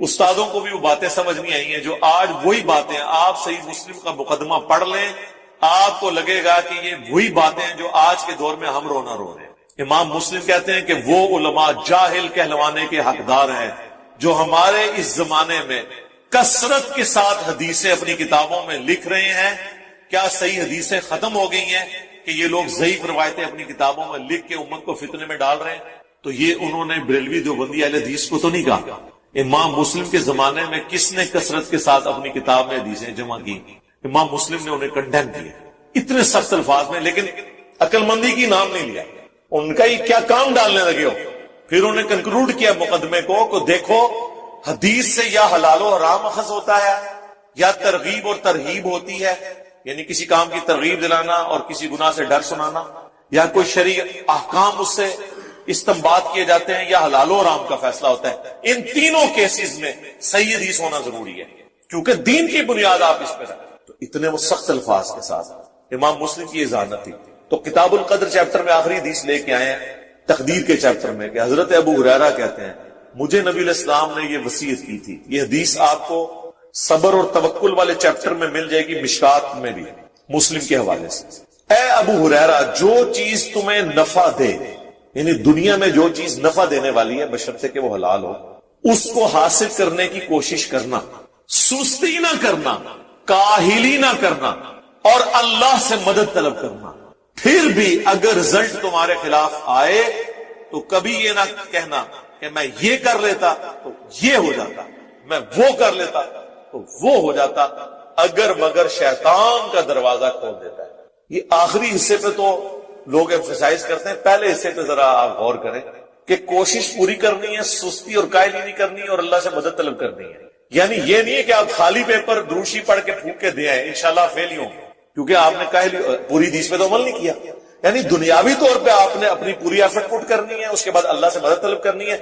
استادوں کو بھی وہ باتیں سمجھ نہیں آئی ہیں جو آج وہی باتیں. آپ صحیح مسلم کا مقدمہ پڑھ لیں، آپ کو لگے گا کہ یہ وہی باتیں جو آج کے دور میں ہم رونا رو رہے ہیں. امام مسلم کہتے ہیں کہ وہ علماء جاہل کہلوانے کے حقدار ہیں جو ہمارے اس زمانے میں کثرت کے ساتھ حدیثیں اپنی کتابوں میں لکھ رہے ہیں. کیا صحیح حدیثیں ختم ہو گئی ہیں کہ یہ لوگ ضعیف روایتیں اپنی کتابوں میں لکھ کے امت کو فتنے میں ڈال رہے ہیں؟ تو یہ انہوں نے بریلوی دیوبندی اہل حدیث کو تو نہیں کہا. امام مسلم کے زمانے میں کس نے کثرت کے ساتھ اپنی کتاب میں حدیثیں جمع کی؟ امام مسلم نے انہیں کنڈیم کیا اتنے سخت الفاظ میں. لیکن عقل مندی کی نام نہیں لیا. ان کا یہ کیا کام ڈالنے لگے ہو. پھر انہوں نے کنکلوڈ کیا مقدمے کو دیکھو حدیث سے یا حلال و حرام اخذ ہوتا ہے یا ترغیب اور ترہیب ہوتی ہے، یعنی کسی کام کی ترغیب دلانا اور کسی گناہ سے ڈر سنانا، یا کوئی شرعی احکام اس سے استنباط کیے جاتے ہیں، یا حلال و حرام کا فیصلہ ہوتا ہے. ان تینوں کیسز میں صحیح حدیث ہونا ضروری ہے کیونکہ دین کی بنیاد آپ اس پہ رکھیں. تو اتنے وہ سخت الفاظ کے ساتھ امام مسلم کی ذہانت تھی. تو کتاب القدر چیپٹر میں آخری حدیث لے کے آئے ہیں تقدیر کے چیپٹر میں کہ حضرت ابو ہریرہ کہتے ہیں مجھے نبی علیہ السلام نے یہ وصیت کی تھی. یہ حدیث آپ کو صبر اور توکل والے چیپٹر میں مل جائے گی، مشکات میں بھی مسلم کے حوالے سے. اے ابو ہریرہ، جو چیز تمہیں نفع دے، یعنی دنیا میں جو چیز نفع دینے والی ہے بشرطے کہ وہ حلال ہو، اس کو حاصل کرنے کی کوشش کرنا، سستی نہ کرنا، کاہلی نہ کرنا، اور اللہ سے مدد طلب کرنا. پھر بھی اگر رزلٹ تمہارے خلاف آئے تو کبھی یہ نہ کہنا کہ میں یہ کر لیتا تو یہ ہو جاتا، میں وہ کر لیتا تو وہ ہو جاتا، اگر مگر شیطان کا دروازہ کھول دیتا ہے. یہ آخری حصے پہ تو لوگ ایمفسائز کرتے ہیں، پہلے حصے پہ ذرا آپ غور کریں کہ کوشش پوری کرنی ہے، سستی اور کاہلی نہیں کرنی اور اللہ سے مدد طلب کرنی ہے. یعنی یہ نہیں ہے کہ آپ خالی پیپر دروشی پڑھ کے پھونک کے دے آئے انشاءاللہ فیل ہی ہوں گے کیونکہ آپ نے کاہلی پوری حدیث پہ تو عمل نہیں کیا. یعنی دنیاوی طور پہ آپ نے اپنی پوری ایفرٹ پٹ کرنی ہے، اس کے بعد اللہ سے مدد طلب کرنی ہے.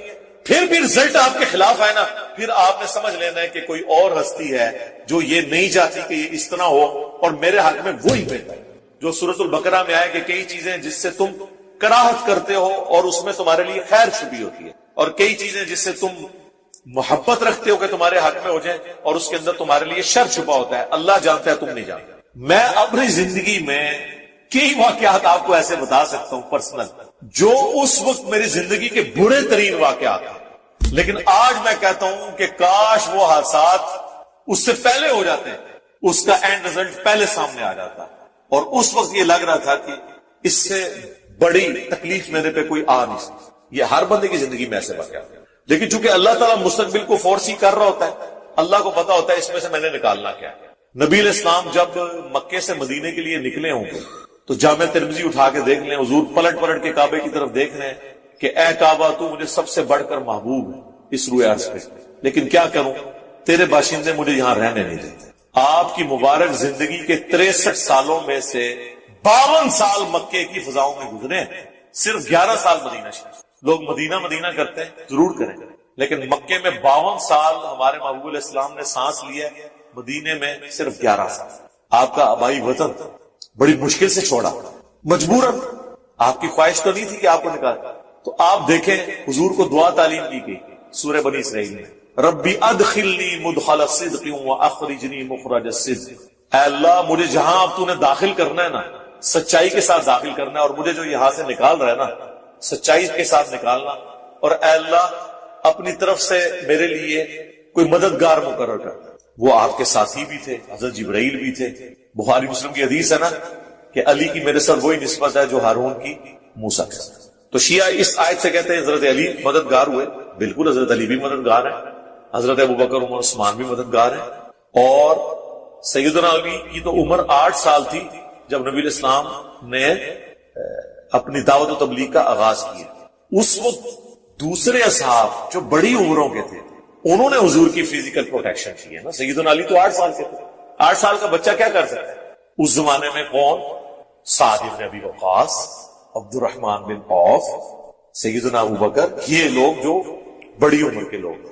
پھر بھی رزلٹ آپ کے خلاف آئے نا، پھر آپ نے سمجھ لینا ہے کہ کوئی اور ہستی ہے جو یہ نہیں چاہتی کہ یہ اس طرح ہو اور میرے حق میں وہی بہتر ہے. جو سورۃ البقرہ میں آئے کہ کئی چیزیں جس سے تم کراہت کرتے ہو اور اس میں تمہارے لیے خیر چھپی ہوتی ہے، اور کئی چیزیں جس سے تم محبت رکھتے ہو کہ تمہارے حق میں ہو جائیں اور اس کے اندر تمہارے لیے شر چھپا ہوتا ہے. اللہ جانتا ہے، تم نہیں جانتے. میں اپنی زندگی میں کئی واقعات آپ کو ایسے بتا سکتا ہوں پرسنل، جو اس وقت میری زندگی کے برے ترین واقعات ہیں، لیکن آج میں کہتا ہوں کہ کاش وہ حادثات اس سے پہلے ہو جاتے ہیں، اس کا اینڈ رزلٹ پہلے سامنے آ جاتا. اور اس وقت یہ لگ رہا تھا کہ اس سے بڑی تکلیف میرے پہ کوئی آ نہیں سکتی. یہ ہر بندے کی زندگی میں ایسے واقعات ہیں، لیکن چونکہ اللہ تعالیٰ مستقبل کو فورسی کر رہا ہوتا ہے، اللہ کو پتا ہوتا ہے اس میں سے میں نے نکالنا کیا ہے. نبی علیہ السلام جب مکے سے مدینے کے لیے نکلے ہوں گے تو جامع ترمذی اٹھا کے دیکھ لیں، حضور پلٹ پلٹ کے کعبے کی طرف دیکھ رہے ہیں کہ اے کعبہ تو مجھے سب سے بڑھ کر محبوب ہے اس روئے عرض پہ، لیکن کیا کروں، تیرے باشندے مجھے یہاں رہنے نہیں دیتے. آپ کی مبارک زندگی کے 63 سالوں میں سے 52 سال مکے کی فضاؤں میں گزرے ہیں، صرف 11 سال مدینہ شریف. لوگ مدینہ مدینہ کرتے ہیں، ضرور کریں، لیکن مکے میں 52 سال ہمارے محبوب علیہ السلام نے سانس لیا، مدینے میں صرف 11 سال. آپ کا آبائی وطن بڑی مشکل سے چھوڑا، مجبوراً، آپ کی خواہش تو نہیں تھی کہ آپ کو نکالا. تو آپ دیکھیں حضور کو دعا تعلیم کی گئی سورہ بنی اسرائیل میں، ربی ادخلنی مدخل صدق واخرجنی مخرج الصدق. اے اللہ مجھے جہاں اب تو نے داخل کرنا ہے نا، سچائی کے ساتھ داخل کرنا ہے، اور مجھے جو یہاں سے نکال رہا ہے نا، سچائی کے ساتھ نکالنا. اور اے اللہ اپنی طرف سے میرے لیے کوئی مددگار مقرر کر. وہ آپ کے ساتھی بھی تھے، حضرت جبرائیل بھی تھے. بخاری مسلم کی حدیث ہے نا کہ علی کی میرے ساتھ وہی نسبت ہے جو ہارون کی موسیٰ کے ساتھ. تو شیعہ اس آیت سے کہتے ہیں حضرت علی مددگار ہوئے. بالکل حضرت علی بھی مددگار ہیں، حضرت ابوبکر عمر عثمان بھی مددگار ہیں. اور سیدنا علی کی تو عمر 8 سال تھی جب نبی الاسلام نے اپنی دعوت و تبلیغ کا آغاز کیا. اس وقت دوسرے اصحاب جو بڑی عمروں کے تھے انہوں نے حضور کی فزیکل پروٹیکشن کی ہے نا. سیدنا علی تو 8 سال کے تھے. 8 سال کا بچہ کیا کر سکتا ہے؟ اس زمانے میں کون؟ سعد بن ابی وقاص، عبد الرحمن بن عوف، سیدنا ابوبکر، یہ لوگ جو بڑی عمر کے لوگ.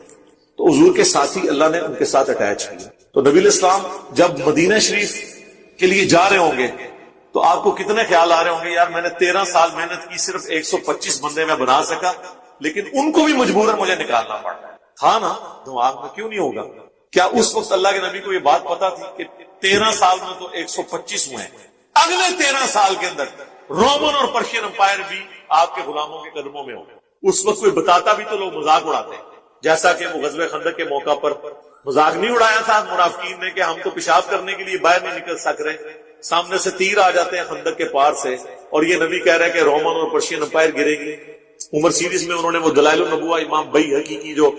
تو حضور کے ساتھی اللہ نے ان کے ساتھ اٹیچ کیا. تو نبی علیہ السلام جب مدینہ شریف کے لیے جا رہے ہوں گے تو آپ کو کتنے خیال آ رہے ہوں گے، یار میں نے 13 سال محنت کی، صرف 125 بندے میں بنا سکا، لیکن ان کو بھی مجبوراً مجھے نکالنا پڑ رہا ہے. تھا نا دماغ میں، کیوں نہیں ہوگا؟ کیا اس وقت اللہ کے نبی کو یہ بات پتا تھی کہ 13 سال میں تو 125 ہوئے ہیں، اگلے 13 سال کے اندر رومن اور پرشین امپائر بھی آپ کے غلاموں کے قدموں میں ہو گئے؟ اس وقت کوئی بتاتا بھی تو لوگ مذاق اڑاتے ہیں، جیسا کہ وہ غزوہ خندق کے موقع پر مذاق نہیں اڑایا تھا منافقین نے کہ ہم تو پیشاب کرنے کے لیے باہر نہیں نکل سک رہے، سامنے سے تیر آ جاتے ہیں خندق کے پار سے، اور یہ نبی کہہ رہا ہے کہ رومن اور پرشین امپائر گرے گی. عمر سیریز میں انہوں نے وہ دلائل النبوہ امام بیہقی کی جو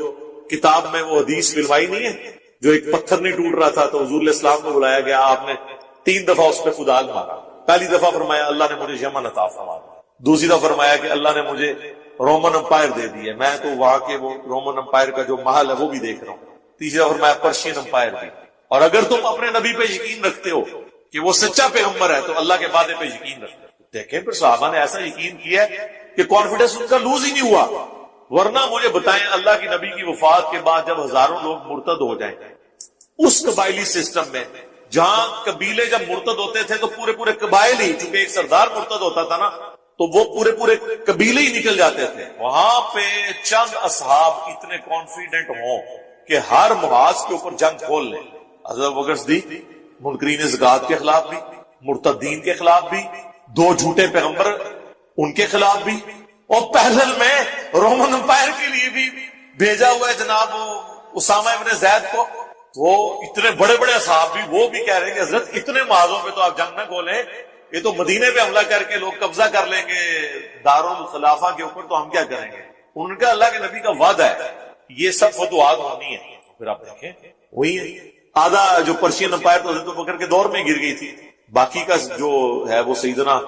کتاب میں وہ حدیث فلمائی نہیں ہے، جو ایک پتھر نہیں ٹوٹ رہا تھا تو حضور علیہ السلام کو بلایا گیا، آپ نے 3 دفعہ اس پہ کدال مارا. پہلی دفعہ فرمایا اللہ نے مجھے یمن عطا فرمایا، دوسری دفعہ فرمایا کہ اللہ نے مجھے رومن امپائر دے دی ہے، میں تو وہاں کے وہ رومن امپائر کا جو محل ہے وہ بھی دیکھ رہا ہوں، تیسری دفعہ فرمایا پرشین امپائر بھی. اور اگر تم اپنے نبی پہ یقین رکھتے ہو کہ وہ سچا پیغمبر ہے تو اللہ کے وعدے پہ یقین رکھتے ہو. دیکھیں پھر صحابہ نے ایسا یقین کیا ہے کہ کانفیڈنس ان کا لوز ہی نہیں ہوا. ورنہ مجھے بتائیں اللہ کی نبی کی وفات کے بعد جب ہزاروں لوگ مرتد ہو جائیں، اس قبائلی سسٹم میں جہاں قبیلے جب مرتد ہوتے تھے تو پورے پورے قبائل ہی، چونکہ ایک سردار مرتد ہوتا تھا نا تو وہ پورے پورے قبیلے ہی نکل جاتے تھے. وہاں پہ چند اصحاب اتنے کانفیڈنٹ ہوں کہ ہر محاذ کے اوپر جنگ کھول لیں. حضرت ابوبکر صدیق منکرین زکات کے خلاف بھی، مرتدین کے خلاف بھی، 2 جھوٹے پیغمبر ان کے خلاف بھی، اور پہلل میں رومن امپائر کے لیے بھی بھیجا ہوا ہے جناب اسامہ ابن زید کو. وہ اتنے بڑے بڑے اصحاب بھی، وہ بھی کہہ رہے ہیں کہ حضرت اتنے محاذوں پہ تو آپ جنگ نہ کھولیں، یہ تو مدینے پہ حملہ کر کے لوگ قبضہ کر لیں گے دارالخلافہ کے اوپر، تو ہم کیا کریں گے؟ ان کا اللہ کے نبی کا وعدہ ہے یہ سب فتوحات ہونی ہے. پھر آپ دیکھیں وہی ہے، آدھا جو پرشین امپائر تو حضرت ابوبکر کے دور میں گر گئی تھی، باقی کا جو ہے وہ سیدنا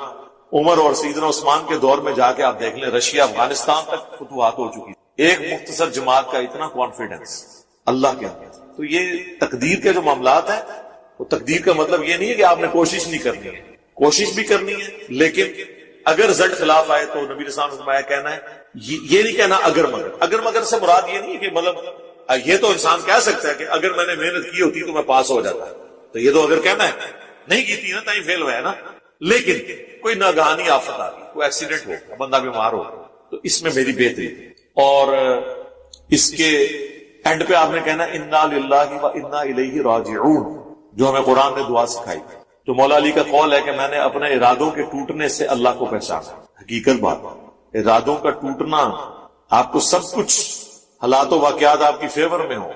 عمر اور سیدنا عثمان کے دور میں جا کے آپ دیکھ لیں رشیا افغانستان تک فتوحات ہو چکی. ایک مختصر جماعت کا اتنا کانفیڈنس اللہ کے اندر. تو یہ تقدیر کے جو معاملات ہیں، وہ تقدیر کا مطلب یہ نہیں ہے کہ آپ نے کوشش نہیں کرنی ہے، کوشش بھی کرنی ہے، لیکن اگر رزلٹ خلاف آئے تو نبی رسول اللہ کہنا ہے، یہ نہیں کہنا اگر مگر. اگر مگر سے مراد یہ نہیں ہے کہ مطلب یہ تو انسان کہہ سکتا ہے کہ اگر میں نے محنت کی ہوتی تو میں پاس ہو جاتا، تو یہ تو اگر کہنا ہے، نہیں کی تھی نا تھی فیل ہوا ہے نا. لیکن کوئی ناگہانی آفت آ گئی، کوئی ایکسیڈنٹ ہو، بندہ بیمار ہو، تو اس میں میری بہتری اور اس کے اینڈ پہ آپ نے کہنا انا للہ و انا الیہ راجعون، جو ہمیں قرآن نے دعا سکھائی. تو مولا علی کا قول ہے کہ میں نے اپنے ارادوں کے ٹوٹنے سے اللہ کو پہچانا. حقیقت بات، ارادوں کا ٹوٹنا، آپ کو سب کچھ حالات و واقعات آپ کی فیور میں ہو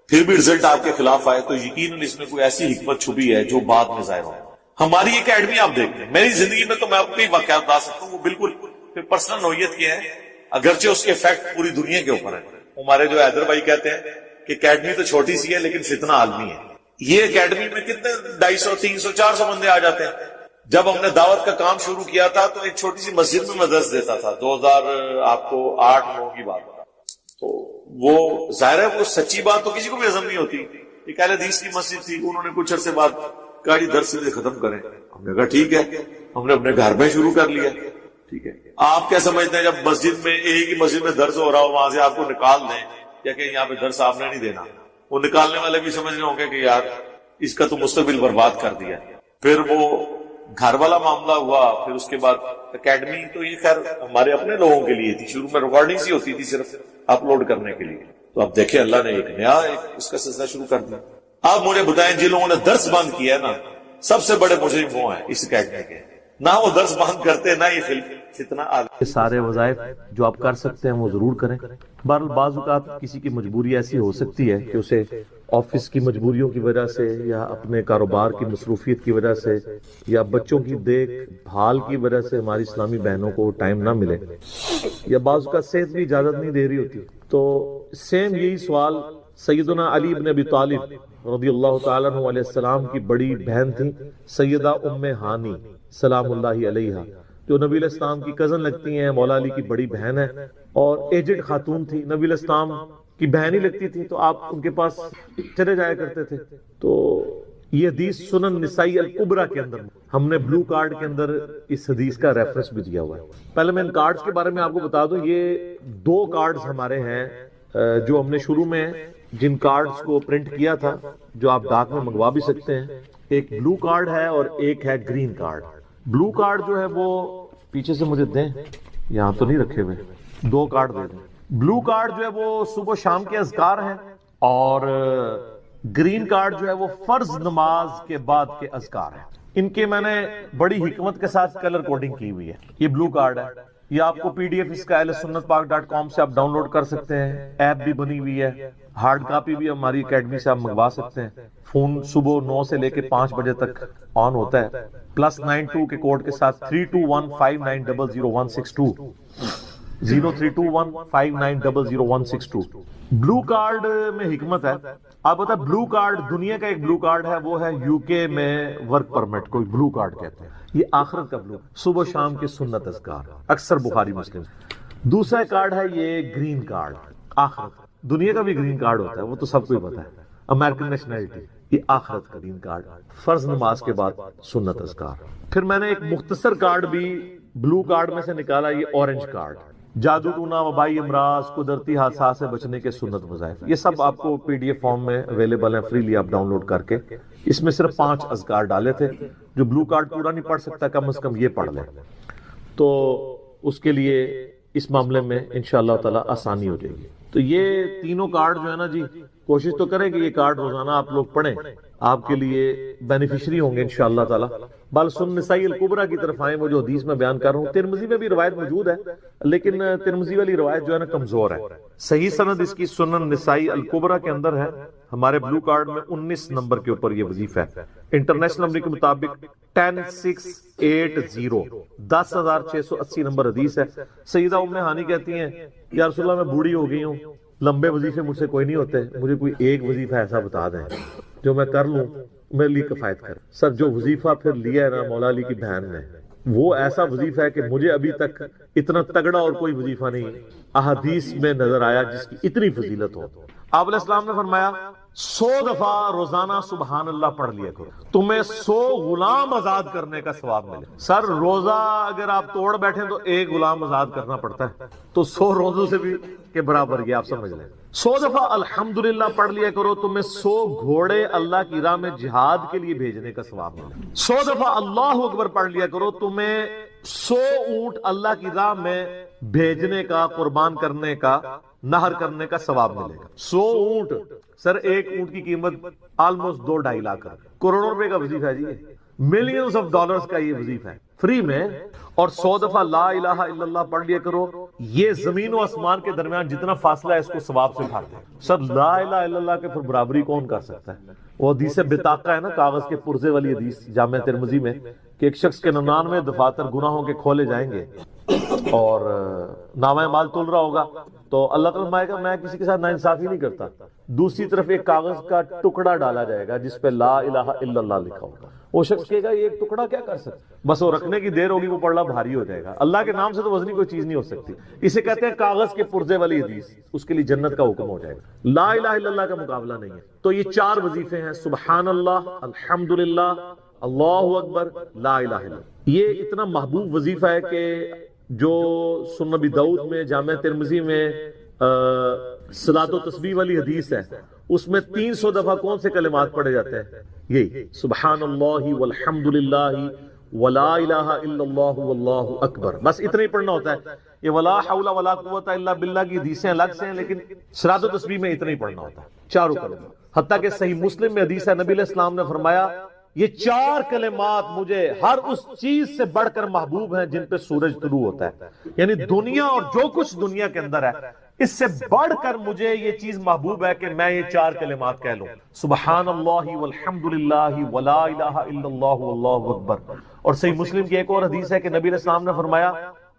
پھر بھی رزلٹ آپ کے خلاف آئے، تو یقیناً اس میں کوئی ایسی حکمت چھپی ہے جو بعد میں ظاہر ہو. ہماری اکیڈمی آپ دیکھ لیں، میری زندگی میں تو میں اپنے واقعات بتا سکتا ہوں، وہ بالکل پرسنل نوعیت کے ہیں، اگرچہ اس کے افیکٹ پوری دنیا کے اوپر ہے. ہمارے جو حیدر بھائی کہتے ہیں کہ اکیڈمی تو چھوٹی سی ہے لیکن فتنہ عالمی ہے. یہ اکیڈمی میں کتنے 250 300 400 بندے آ جاتے ہیں. جب ہم نے دعوت کا کام شروع کیا تھا تو ایک چھوٹی سی مسجد میں درس دیتا تھا، 2008-9 کی بات. تو وہ ظاہر ہے وہ سچی بات تو کسی کو بھی ہضم نہیں ہوتی. ایک اہل حدیث کی مسجد تھی، انہوں نے کچھ عرصے بعد کہا جی درس سے ختم کریں. ہم نے کہا ٹھیک ہے، ہم نے اپنے گھر میں شروع کر لیا. ٹھیک ہے، آپ کیا سمجھتے ہیں جب مسجد میں ایک ہی مسجد میں درس ہو رہا ہو وہاں سے آپ کو نکال دیں یا کہ یہاں پہ درس آپ نے نہیں دینا، وہ نکالنے والے بھی سمجھ رہے ہوں گے کہ یار اس کا تو مستقبل برباد کر دیا. پھر وہ گھر والا معاملہ ہوا، پھر اس کے بعد اکیڈمی تو یہ خیر ہمارے اپنے لوگوں کے لیے تھی، شروع میں ریکارڈنگ ہی ہوتی تھی صرف اپلوڈ کرنے کے لیے. تو اب دیکھیں اللہ نے ایک نیا اس کا سلسلہ شروع کر دیا. آپ مجھے بتائیں جن لوگوں نے درس بند کیا ہے نا، سب سے بڑے مجرم وہ ہیں اس اکیڈمی کے. نہ وہ درس بند کرتے نہ یہ فتنہ آگے. سارے وظائف جو آپ کر سکتے ہیں وہ ضرور کریں. بہرحال بعض اوقات کسی کی مجبوری ایسی ہو سکتی ہے کہ اسے آفس کی مجبوریوں کی وجہ سے یا اپنے کاروبار کی مصروفیت کی وجہ سے یا بچوں کی دیکھ بھال کی وجہ سے ہماری اسلامی بہنوں کو ٹائم نہ ملے، یا بعض اوقات صحت بھی اجازت نہیں دے رہی ہوتی. تو سیم یہی سوال سیدنا علی بن ابی طالب رضی اللہ تعالیٰ عنہ علیہ السلام کی بڑی بہن تھی سیدہ ام ہانی سلام اللہ علیہا، جو نبی علیہ السلام کی کزن لگتی ہیں، مولا علی کی بڑی بہن ہے اور ایجڈ خاتون تھی، نبی علیہ السلام کی بہن ہی لگتی تھی، تو آپ ان کے پاس چلے جایا کرتے تھے. تو یہ حدیث سنن نسائی الکبریٰ کے اندر ہم نے بلو کارڈ کے اندر اس حدیث کا ریفرنس بھی دیا ہوا ہے. پہلے میں ان کارڈز کے بارے میں آپ کو بتا دوں، یہ 2 کارڈز ہمارے ہیں جو ہم نے شروع میں جن کارڈز کو پرنٹ کیا تھا، جو آپ ڈاک میں منگوا بھی سکتے ہیں. ایک بلو کارڈ ہے اور ایک ہے گرین کارڈ. بلو کارڈ جو ہے وہ پیچھے سے مجھے دیں، یہاں تو نہیں رکھے ہوئے، 2 کارڈ دے دیں. بلو کارڈ جو ہے وہ صبح و شام کے اذکار ہیں اور گرین کارڈ جو ہے وہ فرض نماز کے بعد کے اذکار ہیں. ان کے میں نے بڑی حکمت کے ساتھ کلر کوڈنگ کی ہوئی ہے. یہ بلو کارڈ ہے، یہ آپ کو PDF اس کا ahlsunnatpak.com سے آپ ڈاؤن لوڈ کر سکتے ہیں. ایپ بھی بنی ہوئی ہے، ہارڈ کاپی بھی ہماری اکیڈمی سے آپ منگوا سکتے ہیں. فون صبح 9 سے لے کے 5 بجے تک آن ہوتا ہے، +92 کے کوڈ کے ساتھ 32159000162 032159000162. بلو کارڈ میں حکمت ہے. آپ بتا بلو کارڈ دنیا کا ایک بلو کارڈ ہے، وہ ہے UK میں ورک پرمٹ، کوئی بلو کارڈ کہتے ہیں. یہ آخرت کا بلو، صبح شام کے سنت اذکار، اکثر بخاری مسلم. دوسرا کارڈ ہے یہ گرین کارڈ، آخرت. دنیا کا بھی گرین کارڈ ہوتا ہے، وہ تو سب کو ہی پتا ہے، امریکن نیشنلٹی. یہ آخرت کا گرین کارڈ، فرض نماز کے بعد سنت اذکار. پھر میں نے ایک مختصر کارڈ بھی بلو کارڈ میں سے نکالا، یہ اورنج کارڈ، جادو ٹونا، وبائی امراض، قدرتی حادثات سے بچنے کے سنت وظائف. یہ سب آپ کو PDF فارم میں اویلیبل ہیں، فریلی آپ ڈاؤن لوڈ کر کے. اس میں صرف 5 اذکار ڈالے تھے. جو بلو کارڈ پورا نہیں پڑھ سکتا کم از کم یہ پڑھ لیں، تو اس کے لیے اس معاملے میں انشاءاللہ تعالی آسانی ہو جائے گی. تو یہ تینوں کارڈ جو ہے نا جی، کوشش تو کریں کہ یہ کارڈ روزانہ آپ لوگ پڑھیں، آپ کے لیے بینیفیشری ہوں گے انشاءاللہ تعالی. بل سنن نسائی الکبریٰ کی طرف آئیں، وہ جو حدیث میں بیان کر رہا ہوں. ترمذی میں بھی روایت موجود ہے لیکن ترمذی والی روایت جو ہے نا کمزور ہے. صحیح سند اس کی سنن نسائی الکبریٰ کے اندر ہے. ہمارے بلو کارڈ میں 19 نمبر کے اوپر یہ وظیفہ ہے. انٹرنیشنل نمبر کے مطابق 10680 10680 نمبر حدیث ہے. سیدہ ام ہانی کہتی ہیں یا رسول اللہ میں بوڑھی ہو گئی ہوں، لمبے وظیفے مجھ سے کوئی نہیں ہوتے، مجھے کوئی ایک وظیفہ ایسا بتا دیں جو میں کر لوں، میرے لیے کفایت کر. سر جو وظیفہ پھر لیا ہے نا مولا علی کی بہن نے، وہ ایسا وظیفہ ہے کہ مجھے ابھی تک اتنا تگڑا اور کوئی وظیفہ نہیں احادیث میں نظر آیا جس کی اتنی فضیلت ہو. آپ علیہ السلام نے فرمایا 100 دفعہ روزانہ سبحان اللہ پڑھ لیا کرو، تمہیں 100 غلام آزاد کرنے کا ثواب ملے. سر روزہ اگر آپ توڑ بیٹھیں تو ایک غلام آزاد کرنا پڑتا ہے، تو 100 روزوں سے بھی کے برابر یہ آپ سمجھ لیں. 100 دفعہ الحمدللہ پڑھ لیا کرو، تمہیں 100 گھوڑے اللہ کی راہ میں جہاد کے لیے بھیجنے کا ثواب ملے گا۔ 100 دفعہ اللہ اکبر پڑھ لیا کرو، تمہیں 100 اونٹ اللہ کی راہ میں بھیجنے کا، قربان کرنے کا، نہر کرنے کا ثواب ملے گا۔ 100 اونٹ، سر ایک اونٹ کی قیمت آلموسٹ 2-2.5 لاکھ کروڑوں روپے کا وظیفہ ہے جی، ملینز آف ڈالرز کا یہ وظیفہ ہے فری میں۔ اور 100 دفعہ لا الہ الا اللہ پڑھ لیا کرو، یہ زمین و آسمان کے درمیان جتنا فاصلہ ہے اس کو ثواب سے بھر دے۔ سر لا الہ الا اللہ کے پھر برابری کون کر سکتا ہے؟ وہ حدیث بطاقہ ہے نا، کاغذ کے پرزے والی حدیث جامع ترمذی میں، کہ ایک شخص کے 99 دفاتر گناہوں کے کھولے جائیں گے اور نامہ مال تل رہا ہوگا تو اللہ تعالیٰ فرمائے گا میں کسی کے ساتھ ناانصافی نہیں کرتا۔ دوسری طرف ایک کاغذ کا ٹکڑا ڈالا جائے گا جس پہ لا الہ الا اللہ لکھا ہوگا۔ وہ شخص کہے گا یہ ایک ٹکڑا کیا کر سکتا، بس وہ رکھنے کی دیر ہوگی، وہ پڑھنا بھاری ہو جائے گا۔ اللہ کے نام سے تو وزنی کوئی چیز نہیں ہو سکتی، اسے کہتے ہیں کاغذ کے پرزے والی حدیث، اس کے لیے جنت کا حکم ہو جائے گا۔ لا الہ الا اللہ کا مقابلہ نہیں ہے۔ تو یہ 4 وظیفے ہیں، سبحان اللہ، الحمدللہ، اللہ اکبر، لا الہ الا اللہ۔ یہ اتنا محبوب وظیفہ ہے کہ جو سنن نبی داؤد میں، جامع ترمذی میں صلاۃ و تسبیح والی حدیث ہے، اس میں 300 دفعہ کون سے کلمات پڑھے جاتے ہیں؟ یہی سبحان اللہ والحمد للہ ولا الہ الا اللہ واللہ اکبر، بس اتنا ہی پڑھنا ہوتا ہے۔ یہ ولا حول ولا قوت الا باللہ کی حدیثیں الگ سے ہیں، لیکن صلاۃ و تسبیح میں اتنا ہی پڑھنا ہوتا ہے، چاروں کلمات۔ حتیٰ کہ صحیح مسلم میں حدیث ہے، نبی علیہ السلام نے فرمایا یہ 4 کلمات مجھے ہر اس چیز سے بڑھ کر محبوب ہیں جن پہ سورج طلوع ہوتا ہے، یعنی دنیا اور جو کچھ دنیا کے اندر ہے اس سے بڑھ کر مجھے یہ چیز محبوب ہے کہ میں یہ 4 کلمات کہہ لوں، سبحان اللہ والحمد للہ ولا الہ الا اللہ واللہ اکبر۔ اور صحیح مسلم کی ایک اور حدیث ہے کہ نبی علیہ السلام نے فرمایا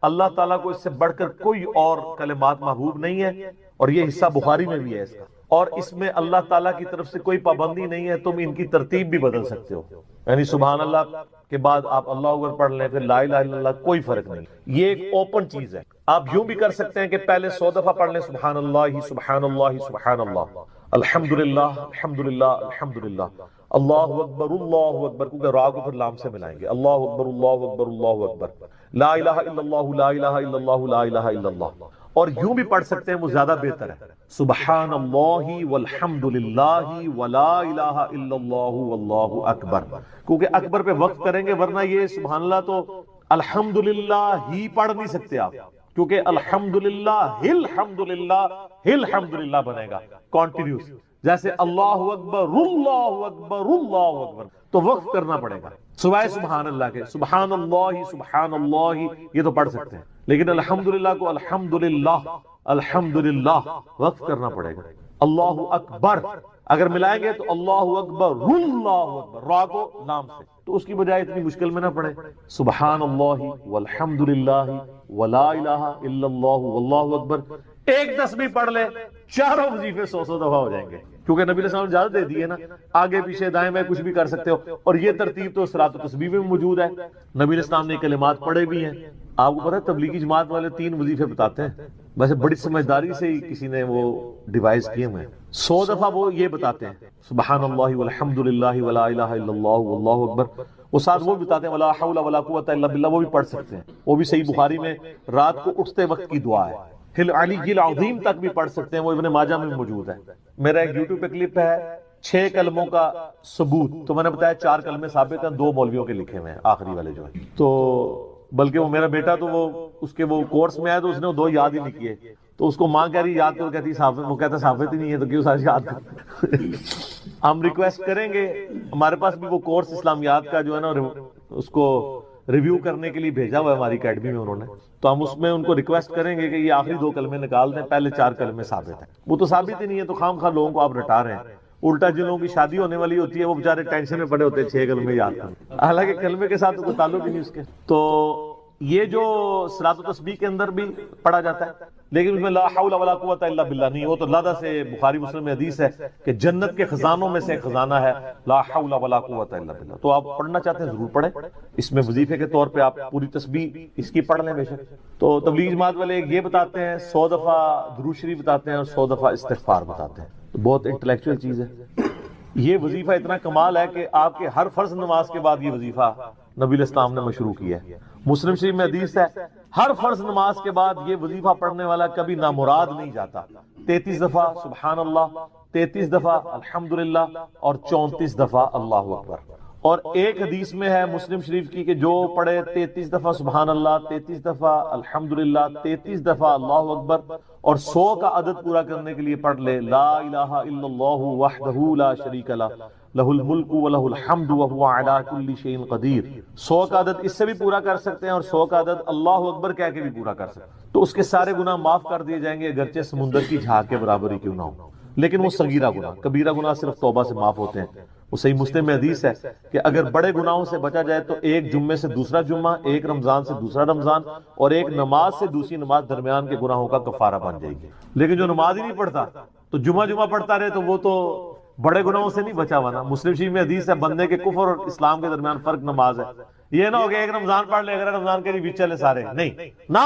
اللہ تعالیٰ کو اس سے بڑھ کر کوئی اور کلمات محبوب نہیں ہے، اور یہ حصہ بخاری میں بھی ہے اس کا، اور اس میں اللہ تعالیٰ کی طرف سے کوئی پابندی نہیں ہے، تم ان کی ترتیب بھی بدل سکتے ہو، یعنی سبحان اللہ کے بعد آپ اللہ اکبر پڑھ لیں، پھر لا الہ الا اللہ، کوئی فرق نہیں۔ یہ ایک اوپن چیز ہے، آپ یوں بھی کر سکتے ہیں کہ پہلے 100 دفعہ پڑھ لیں سبحان اللہ سبحان اللہ سبحان اللہ، الحمدللہ الحمدللہ الحمدللہ، اللہ اکبر، کیونکہ را کو پھر لام سے ملائیں گے، اللہ اکبر اللہ اکبر اللہ اکبر، لا الہ الا اللہ لا الہ الا اللہ لا الہ الا اللہ۔ اور یوں بھی پڑھ سکتے ہیں، وہ زیادہ بہتر ہے، سبحان اللہ والحمد للہ ولا الہ الا اللہ واللہ اکبر، کیونکہ اکبر پہ وقف کریں گے، ورنہ یہ سبحان اللہ تو الحمدللہ ہی پڑھ نہیں سکتے آپ، کیونکہ الحمدللہ الحمدللہ بنے گا کانٹینیوس، جیسے اللہ اکبر اللہ اکبر اللہ اکبر، تو وقف کرنا پڑے گا سوائے سبحان اللہ کے۔ سبحان اللہ یہ تو پڑھ سکتے ہیں، لیکن الحمدللہ کو الحمدللہ وقف کرنا پڑے گا۔ اللہ اکبر اگر ملائیں گے تو اللہ اکبر را کو لام سے، تو اس کی بجائے اتنی مشکل میں نہ پڑے، سبحان اللہ والحمد للہ ولا الہ الا اللہ واللہ اکبر، ایک تسبیح پڑھ لے، 4 وظیفے 100 دفعہ ہو جائیں گے، کیونکہ نبی علیہ السلام نے اجازت دے دی ہے نا، آگے پیچھے دائیں بائیں کچھ بھی کر سکتے ہو، اور یہ ترتیب تو صلاۃ و تسبیح میں موجود ہے، نبی علیہ السلام نے کلمات پڑھے بھی ہیں۔ آپ کو پتہ ہے تبلیغی جماعت والے 3 وظیفے بتاتے ہیں، ویسے بڑی سمجھداری سے ہی کسی نے وہ ڈیوائس کیے ہوئے ہیں، 100 دفعہ وہ یہ بتاتے ہیں سبحان اللہ والحمد للہ ولا الہ الا اللہ واللہ اکبر، وہ ساتھ وہ بتاتے ہیں ولا حول ولا قوت الا باللہ، وہ بھی پڑھ سکتے ہیں، وہ بھی صحیح بخاری میں رات کو اٹھتے وقت کی دعا ہے، ہل علی العظیم تک بھی پڑھ سکتے ہیں، وہ ابن ماجہ میں موجود ہے۔ میرا ایک یوٹیوب پہ کلپ ہے 6 کلموں کا ثبوت، تو میں نے بتایا 4 کلمے ثابت ہیں، 2 مولویوں کے لکھے ہوئے ہیں آخری والے جو ہیں، تو بلکہ وہ میرا بیٹا تو وہ اس کے وہ کورس میں آیا تو اس نے 2 یاد ہی نہیں کیے، تو اس کو ماں کہہ رہی یاد کرو، کہتی ثابت، وہ کہتا ثابت ہی نہیں ہے تو کیوں سارے یاد کر۔ ہم ریکویسٹ کریں گے، ہمارے پاس بھی وہ کورس اسلامیات کا جو ہے نا اس کو ریویو کرنے کے لیے بھیجا ہوا ہے ہماری اکیڈمی میں انہوں نے، تو ہم اس میں ان کو ریکویسٹ کریں گے کہ یہ آخری 2 کلمے نکال دیں، پہلے 4 کلمے ثابت ہیں، وہ تو ثابت ہی نہیں ہے، تو خام خواہ لوگوں کو آپ رٹا رہے ہیں، الٹا جن لوگوں کی شادی ہونے والی ہوتی ہے وہ بیچارے ٹینشن میں پڑے ہوتے ہیں 6 کلمے یاد کریں، حالانکہ کلمے کے ساتھ کوئی تعلق ہی نہیں اس کے۔ تو یہ جو صلاۃ و تسبیح کے اندر بھی پڑھا جاتا ہے، لیکن اس میں لا حول ولا قوت الا باللہ نہیں، وہ تو لادہ سے بخاری مسلم میں حدیث ہے کہ جنت کے خزانوں میں سے ایک خزانہ ہے لا حول ولا قوت الا باللہ، تو آپ پڑھنا چاہتے ہیں ضرور پڑھیں، اس میں وظیفے کے طور پہ آپ پوری تسبیح اس کی پڑھ لیں بے شک۔ تو تبلیغ جماعت والے یہ بتاتے ہیں 100 دفعہ درود شریف بتاتے ہیں اور 100 دفعہ استغفار بتاتے ہیں، تو بہت انٹلیکچوئل چیز ہے۔ یہ وظیفہ اتنا کمال ہے کہ آپ کے ہر فرض نماز کے بعد یہ وظیفہ نبی علیہ السلام نے مشروع کیا ہے. مسلم شریف میں حدیث ہے ہر فرض نماز کے بعد یہ وظیفہ پڑھنے والا کبھی نامراد نہیں جاتا. 33 دفعہ سبحان اللہ، 33 دفعہ الحمدللہ اور 34 دفعہ اللہ اکبر. اور ایک حدیث میں ہے مسلم شریف کی کہ جو پڑھے 33 دفعہ سبحان اللہ، 33 دفعہ الحمدللہ، 33 دفعہ اللہ اکبر اور 100 کا عدد پورا کرنے کے لیے پڑھ لے لا الہ الا اللہ وحدہ لا شریک لہ لہ الملک و لہ الحمد وہو علی کل شیء قدیر. 100 کا عدد اس سے بھی پورا کر سکتے ہیں اور 100 کا عدد اللہ اکبر کہہ کے بھی پورا کر سکتے ہیں تو اس کے سارے گناہ معاف کر دیے جائیں گے اگرچہ سمندر کی جھاگ کے برابر ہی کیوں نہ ہو. لیکن وہ صغیرہ گناہ، کبیرہ گناہ صرف توبہ سے معاف ہوتے ہیں. وہ صحیح مسلم میں حدیث ہے کہ اگر بڑے گناہوں سے بچا جائے تو ایک جمعے سے دوسرا جمعہ، ایک رمضان سے دوسرا رمضان اور ایک نماز سے دوسری نماز درمیان کے گناہوں کا کفارہ بن جائے گی. لیکن جو نماز ہی نہیں پڑھتا تو جمعہ پڑھتا رہے تو وہ تو بڑے گناہوں سے نہیں بچا ہوا نا. مسلم شریف میں حدیث ہے بندے کے کفر اور اسلام کے درمیان فرق نماز ہے. یہ نہ ہو کہ ایک رمضان پڑھ لے اگر رمضان کے بھی چلے سارے، نہیں نہ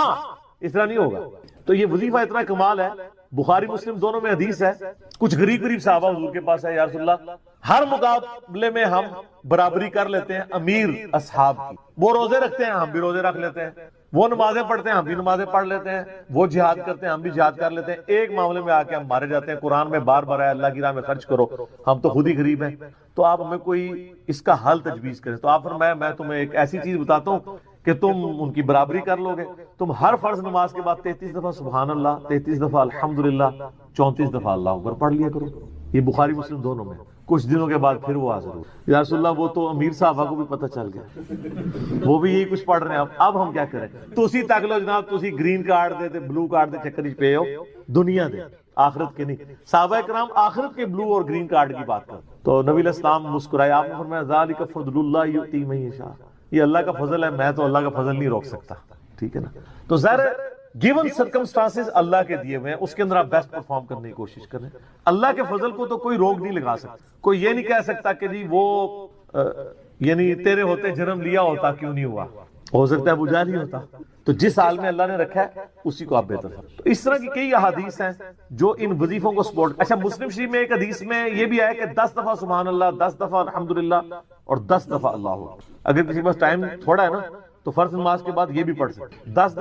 اس طرح نہیں ہوگا. تو یہ وظیفہ اتنا کمال ہے، بخاری مسلم دونوں میں حدیث ہے. کچھ غریب صحابہ حضور کے پاس ہے، یا رسول اللہ ہر مقابلے میں ہم برابری کر لیتے ہیں امیر اصحاب کی. وہ روزے رکھتے ہیں ہم بھی روزے رکھ لیتے ہیں، وہ نمازیں پڑھتے ہیں ہم بھی نمازیں پڑھ لیتے ہیں، وہ جہاد کرتے ہیں ہم بھی جہاد کر لیتے ہیں. ایک معاملے میں آ کے ہم مارے جاتے ہیں. قرآن میں بار بار ہے اللہ کی راہ میں خرچ کرو، ہم تو خود ہی غریب ہیں. تو آپ ہمیں کوئی اس کا حل تجویز کریں. تو آپ فرمایا میں تمہیں ایک ایسی چیز بتاتا ہوں کہ تم ان کی برابری کر لو گے. تم ہر فرض نماز کے بعد 33 دفعہ سبحان اللہ، 33 دفعہ الحمدللہ، 34 دفعہ اللہ اکبر پڑھ لیا کرو. یہ بخاری مسلم دونوں میں. کچھ دنوں کے بعد پھر وہ حاضر ہو. یا رسول اللہ وہ تو امیر صحابہ کو بھی پتہ چل گیا، وہ بھی یہی کچھ پڑھ رہے ہیں. اب ہم کیا کریں؟ تسی تک لو جناب، تسی گرین کارڈ دے تے بلو کارڈ دے چکر وچ پے ہو، دنیا دے آخرت کے نہیں. صحابہ کرام آخرت کے بلو اور گرین کارڈ کی بات کرتے. تو نبی علیہ السلام مسکرائے، آپ نے فرمایا ذالک فضل اللہ یؤتی من یشاء. یہ اللہ کا فضل ہے، میں تو اللہ کا فضل نہیں روک سکتا. ٹھیک ہے نا. تو ظاہر گیون سرکمسٹانسز اللہ کے دیے ہوئے ہیں، اس کے اندر آپ بیسٹ پرفارم کرنے کی کوشش کریں. اللہ کے فضل کو تو کوئی روک نہیں لگا سکتا. کوئی یہ نہیں کہہ سکتا کہ جی وہ یعنی تیرے ہوتے جنم لیا ہوتا کیوں نہیں ہوا، ہو سکتا ہے ابو جہل ہی ہوتا. تو جس حال میں اللہ نے رکھا ہے اسی کو آپ بہتر سمجھیں. تو اس طرح کی کئی احادیث ہیں جو ان وظیفوں کو سپورٹ. اچھا مسلم شریف میں ایک حدیث میں یہ بھی آیا کہ 10 دفعہ سبحان اللہ، 10 دفعہ الحمدللہ اور 10 دفعہ اللہ اکبر. اگر کسی کے پاس ٹائم تھوڑا ہے نا تو فرض نماز کے بعد یہ بھی پڑھ سکتے. 10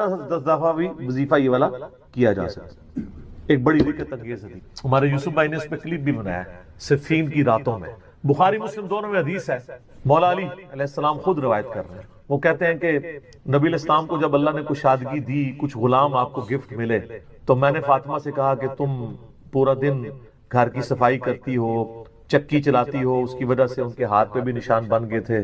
دفعہ بھی وظیفہ یہ والا کیا جا سکتا. ایک بڑی دقت انگیز حدیث ہمارے یوسف بھائی نے اس پہ کلپ بھی بنایا ہے، صفین کی راتوں میں. بخاری مسلم دونوں میں حدیث ہے. مولا علی علیہ السلام خود روایت کر رہے ہیں. وہ کہتے ہیں کہ نبی علیہ السلام کو جب اللہ نے کشادگی دی، کچھ غلام آپ کو گفٹ ملے، تو میں نے فاطمہ سے کہا کہ تم پورا دن گھر کی صفائی کرتی ہو، چکی چلاتی ہو، اس کی وجہ سے ان کے ہاتھ پہ بھی نشان بن گئے تھے.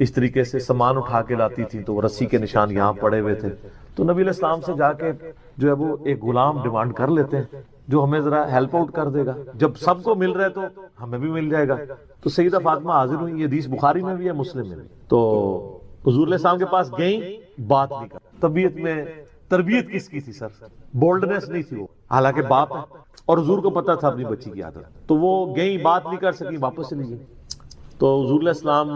اس طریقے سے سامان اٹھا کے لاتی تھی تو رسی کے نشان یہاں پڑے ہوئے تھے. تو نبی علیہ السلام سے جا کے جو ہے وہ ایک غلام ڈیمانڈ کر لیتے ہیں جو ہمیں ذرا ہیلپ آؤٹ کر دے گا. جب سب کو مل رہا ہے تو ہمیں بھی مل جائے گا. تو سیدہ فاطمہ حاضر ہوئی. یہ حدیث بخاری میں بھی ہے، مسلم میں بھی. تو حضور علیہ السلام کے پاس گئیں، بات نہیں کر. طبیعت میں تربیت کس کی تھی سر؟ بولڈنس نہیں تھی وہ، حالانکہ باپ ہے اور حضور کو پتا تھا اپنی بچی کی عادت. تو وہ گئیں، بات نہیں کر سکی، واپس چلی گئی. تو حضور علیہ السلام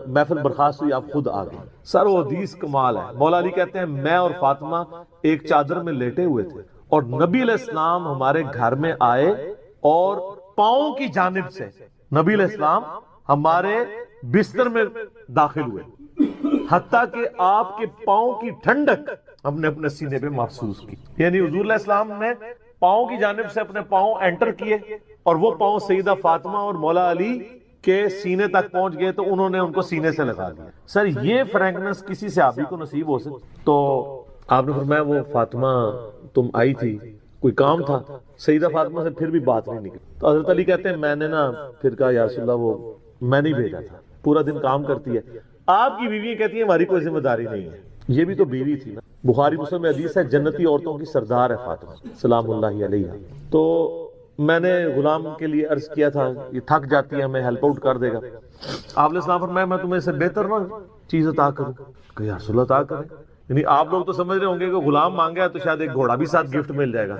محفل برخاست ہوئی، آپ خود آ گئے. سر وہ حدیث کمال ہے. مولا علی کہتے ہیں میں اور فاطمہ ایک چادر میں لیٹے ہوئے تھے اور نبی علیہ السلام ہمارے گھر میں آئے اور پاؤں کی جانب سے نبی علیہ السلام ہمارے بستر میں داخل ہوئے، حتیٰ کہ آپ کے پاؤں کی ٹھنڈک ہم نے اپنے سینے پہ محسوس کی. یعنی حضور علیہ السلام نے پاؤں کی جانب سے اپنے پاؤں انٹر کیے اور وہ پاؤں سیدہ فاطمہ اور مولا علی کے سینے تک پہنچ گئے تو انہوں نے ان کو سینے سے لگا دیا. سر یہ فرینکنس کسی صحابی کو نصیب ہو سکتی؟ تو آپ نے فرمایا وہ فاطمہ تم آئی تھی، کوئی کام تھا؟ سیدہ فاطمہ سے پھر بھی بات نہیں نکلی. تو حضرت علی کہتے ہیں میں نے نا پھر کہا یا رسول اللہ وہ میں نہیں بھیجا تھا، پورا دن کام کرتی ہے. آپ کی بیوی کہتی ہیں ہماری کوئی ذمہ داری نہیں ہے. یہ بھی تو بیوی تھی نا. بخاری مسلم میں حدیث ہے جنتی عورتوں کی سردار ہے فاطمہ سلام اللہ علیہ. تو میں نے غلام کے لیے عرض کیا تھا یہ تھک جاتی ہے ہمیں ہیلپ آؤٹ کر دے گا. آپ علیہ السلام فرمایا میں تمہیں سے بہتر نہ چیز عطا کروں. کہ یا رسول اللہ عطا کریں. یعنی آپ لوگ تو سمجھ رہے ہوں گے کہ غلام مانگا ہے تو شاید ایک گھوڑا بھی ساتھ گفٹ مل جائے گا.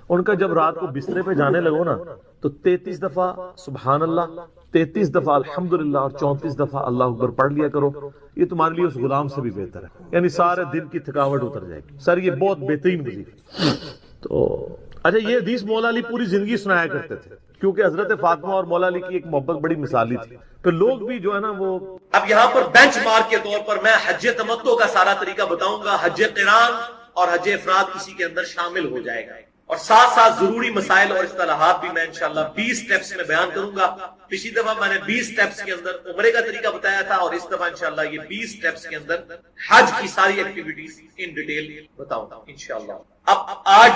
ان کا جب رات کو بسترے پہ جانے لگو نا تو 33 دفعہ سبحان اللہ، 33 دفعہ الحمدللہ اور 34 دفعہ اللہ اکبر پڑھ لیا کرو. یہ تمہارے لیے اس غلام سے بھی بہتر ہے. یعنی سارے دن کی تھکاوٹ اتر جائے گی. سر یہ بہت بہترین وظیفہ. تو اچھا یہ حدیث مولا علی پوری زندگی سنایا کرتے تھے. کیونکہ حضرت فاطمہ اور مولا علی کی ایک محبت بڑی مثالی تھی. پھر لوگ بھی جو ہے نا وہ اب یہاں پر بینچ مارک کے طور پر میں حج تمتع کا سارا طریقہ بتاؤں گا. حج قران اور حج افراد کسی کے اندر شامل ہو جائے گا, اور ساتھ ساتھ ضروری مسائل اور اصطلاحات بھی میں انشاءاللہ 20 سٹیپس میں بیان کروں گا. پچھلی دفعہ میں نے 20 سٹیپس کے اندر عمرے کا طریقہ بتایا تھا, اور اس دفعہ انشاءاللہ یہ 20 سٹیپس کے اندر حج کی ساری ایکٹیویٹیز ان ڈیٹیل بتاؤں گا انشاءاللہ. اب آج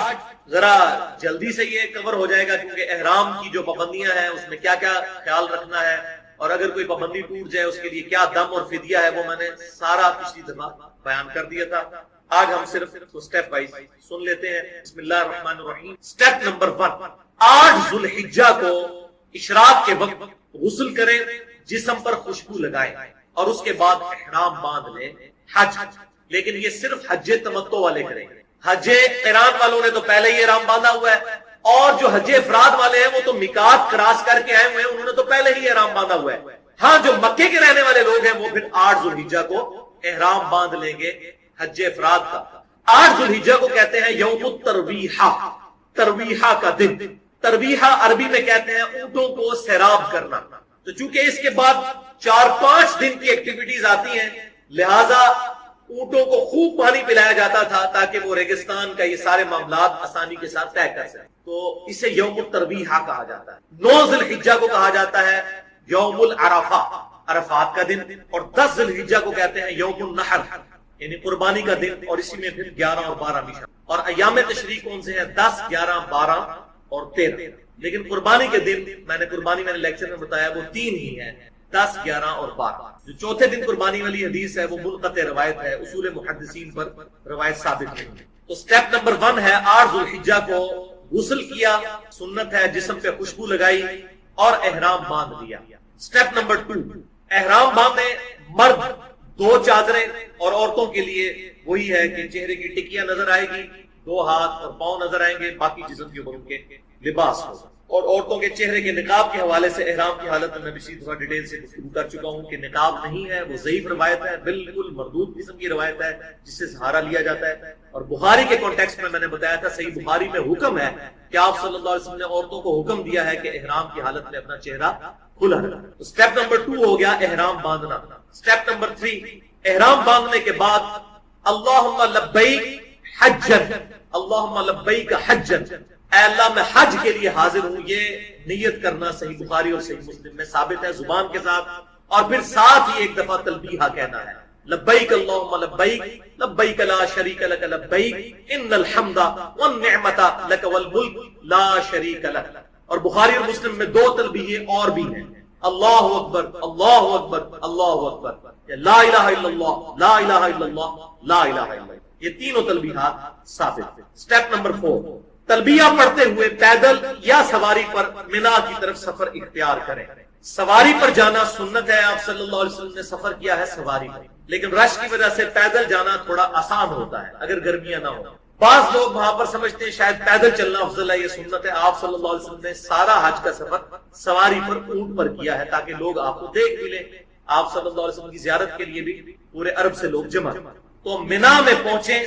ذرا جلدی سے یہ کور ہو جائے گا, کیونکہ احرام کی جو پابندیاں ہیں اس میں کیا کیا خیال رکھنا ہے, اور اگر کوئی پابندی ٹوٹ جائے اس کے لیے کیا دم اور فدیہ ہے, وہ میں نے سارا پچھلی دفعہ بیان کر دیا تھا. آج ہم صرف سٹیپ وائز سن لیتے ہیں. بسم اللہ الرحمن الرحیم. سٹیپ نمبر 1, 8 ذو الحجہ کو اشراق کے وقت غسل کریں, جسم پر خوشبو لگائیں, اور اس کے بعد احرام باندھ لیں. حج, لیکن یہ صرف حج تمتع والے کریں. حج قران والوں نے تو پہلے ہی احرام باندھا ہوا ہے, اور جو حج افراد والے ہیں وہ تو میقات کراس کر کے آئے ہوئے ہیں, انہوں نے تو پہلے ہی احرام باندھا ہوا ہے. ہاں, جو مکے کے رہنے والے لوگ ہیں وہ پھر 8 ذو الحجہ کو احرام باندھ لیں گے حج افراد کا. 8 ذو الحجہ کو کہتے ہیں یوم الترویحہ, ترویحہ کا دن. ترویحہ عربی میں کہتے ہیں اونٹوں کو سیراب کرنا. تو چونکہ اس کے بعد 4-5 دن کی ایکٹیویٹیز آتی ہیں, لہذا اونٹوں کو خوب پانی پلایا جاتا تھا تاکہ وہ ریگستان کا یہ سارے معاملات آسانی کے ساتھ طے کر سکیں. تو اسے یوم الترویحہ کہا جاتا ہے. 9 ذو الحجہ کو کہا جاتا ہے یوم العرفہ, عرفات کا دن, اور 10 ذو الحجہ کو کہتے ہیں یوم النحر, یعنی قربانی کا دن, اور اسی میں پھر 11 اور 12 بھی شامل. اور ایام تشریق کون سے ہیں؟ 10, 11, 12 اور 13. لیکن قربانی کے دن میں نے لیکچر میں بتایا وہ 3 ہی ہیں, 10, 11 اور 12. جو چوتھے دن قربانی والی حدیث ہے وہ منقطع روایت ہے, اصول محدثین پر روایت ثابت نہیں ہے. تو سٹیپ نمبر 1 ہے 8 ذو الحجہ کو غسل کیا, سنت ہے, جسم پہ خوشبو لگائی اور احرام باندھ لیا. سٹیپ نمبر 2, احرام باندھے. مرد 2 چادریں, اور عورتوں کے لیے وہی ہے کہ چہرے کی ٹکیاں نظر آئے گی, 2 ہاتھ اور پاؤں نظر آئیں گے, باقی جسم کے اوپر کے لباس ہوگا. اور عورتوں کے چہرے کے نقاب کے حوالے سے احرام کی حالت میں پچھلی دفعہ ڈیٹیل سے گفتگو کر چکا ہوں کہ نقاب نہیں ہے, وہ ضعیف روایت ہے, بالکل مردود قسم کی روایت ہے جس سے سہارا لیا جاتا ہے. اور بخاری کے کانٹیکسٹ میں نے بتایا تھا, صحیح بخاری میں حکم ہے کہ آپ صلی اللہ علیہ وسلم نے عورتوں کو حکم دیا ہے کہ احرام کی حالت میں اپنا چہرہ کھلا رکھیں. سٹیپ نمبر 2 ہو گیا احرام باندھنا. سٹیپ نمبر 3, احرام باندھنے کے بعد اللہم لبیک حجن, اللہم لبیک حجن, اے اللہ میں حج کے لیے حاضر ہوں, یہ نیت کرنا صحیح بخاری اور صحیح مسلم میں ثابت ہے زبان کے ساتھ. اور پھر ساتھ ہی ایک دفعہ تلبیہ کہنا ہے, لبیک اللہم لبیک, لبیک لا شریک لک لبیک, ان الحمد والنعمت لک والملک لا شریک لک. اور بخاری اور مسلم میں 2 تلبیہ اور بھی ہیں, اللہ اکبر, اللہ اکبر, اللہ اکبر, لا الہ الا اللہ, لا الہ الا اللہ, لا الہ الا اللہ. یہ تینوں تلبیہات ثابت ہیں. سٹیپ نمبر 4, تلبیہ پڑھتے ہوئے پیدل یا سواری پر مینا کی طرف سفر اختیار کریں. سواری پر جانا سنت ہے, آپ صلی اللہ علیہ وسلم نے سفر کیا ہے سواری پر, لیکن رش کی وجہ سے پیدل جانا تھوڑا آسان ہوتا ہے اگر گرمیاں نہ ہو. بعض لوگ وہاں پر سمجھتے ہیں شاید پیدل چلنا افضل ہے, یہ سنت ہے. آپ صلی اللہ علیہ وسلم نے سارا حج کا سفر سواری پر, اونٹ پر کیا ہے تاکہ لوگ آپ کو دیکھ بھی لیں. آپ صلی اللہ علیہ وسلم کی زیارت کے لیے بھی پورے عرب سے لوگ جمع. تو مینا میں پہنچے,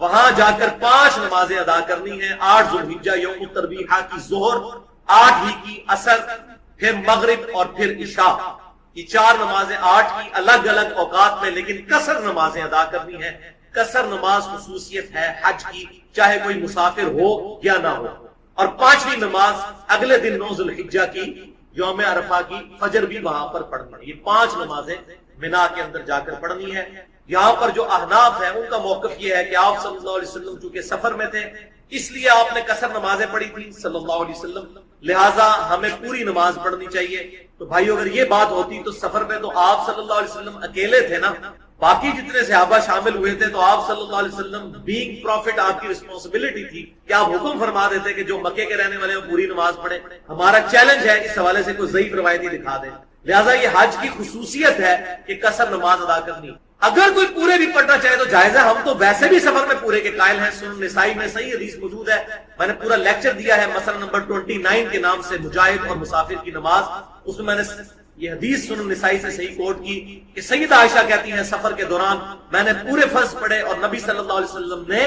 وہاں جا کر 5 نمازیں ادا کرنی ہیں. 8 ذو الحجہ یوم الترویحہ کی ظہر, 8 ہی کی عصر, پھر مغرب اور پھر عشاء. یہ 4 نمازیں 8 کی الگ الگ اوقات میں, لیکن قصر نمازیں ادا کرنی ہیں. قصر نماز خصوصیت ہے حج کی, چاہے کوئی مسافر ہو یا نہ ہو. اور 5ویں نماز اگلے دن 9 ذو الحجہ کی یوم عرفہ کی فجر بھی وہاں پر پڑھنی ہے. یہ 5 نمازیں مینا کے اندر جا کر پڑھنی ہے. یہاں پر جو احناف ہیں ان کا موقف یہ ہے کہ آپ صلی اللہ علیہ وسلم چونکہ سفر میں تھے اس لیے آپ نے قصر نمازیں پڑھی تھی صلی اللہ علیہ وسلم, لہٰذا ہمیں پوری نماز پڑھنی چاہیے. تو بھائیو اگر یہ بات ہوتی تو سفر میں تو آپ صلی اللہ علیہ وسلم اکیلے تھے نا, باقی جتنے صحابہ شامل ہوئے تھے, تو آپ صلی اللہ علیہ وسلم بینگ پروفٹ آپ کی رسپانسبلٹی تھی کہ آپ حکم فرما دیتے کہ جو مکے کے رہنے والے ہیں پوری نماز پڑھیں. ہمارا چیلنج ہے اس حوالے سے کوئی ضعیف روایتی دکھا دیں. لہٰذا یہ حج کی خصوصیت ہے کہ قصر نماز ادا کرنی. اگر کوئی پورے بھی پڑھنا چاہے تو جائز ہے, ہم تو ویسے بھی سفر میں پورے کے قائل ہیں. سنن نسائی میں صحیح حدیث موجود ہے, میں نے پورا لیکچر دیا ہے مسئلہ نمبر 29 کے نام سے, مجاہد اور مسافر کی نماز. اس میں نے یہ حدیث سنن نسائی سے صحیح کوٹ کی کہ سیدہ عائشہ کہتی ہیں سفر کے دوران میں نے پورے فرض پڑھے اور نبی صلی اللہ علیہ وسلم نے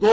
2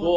2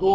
2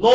9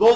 2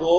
2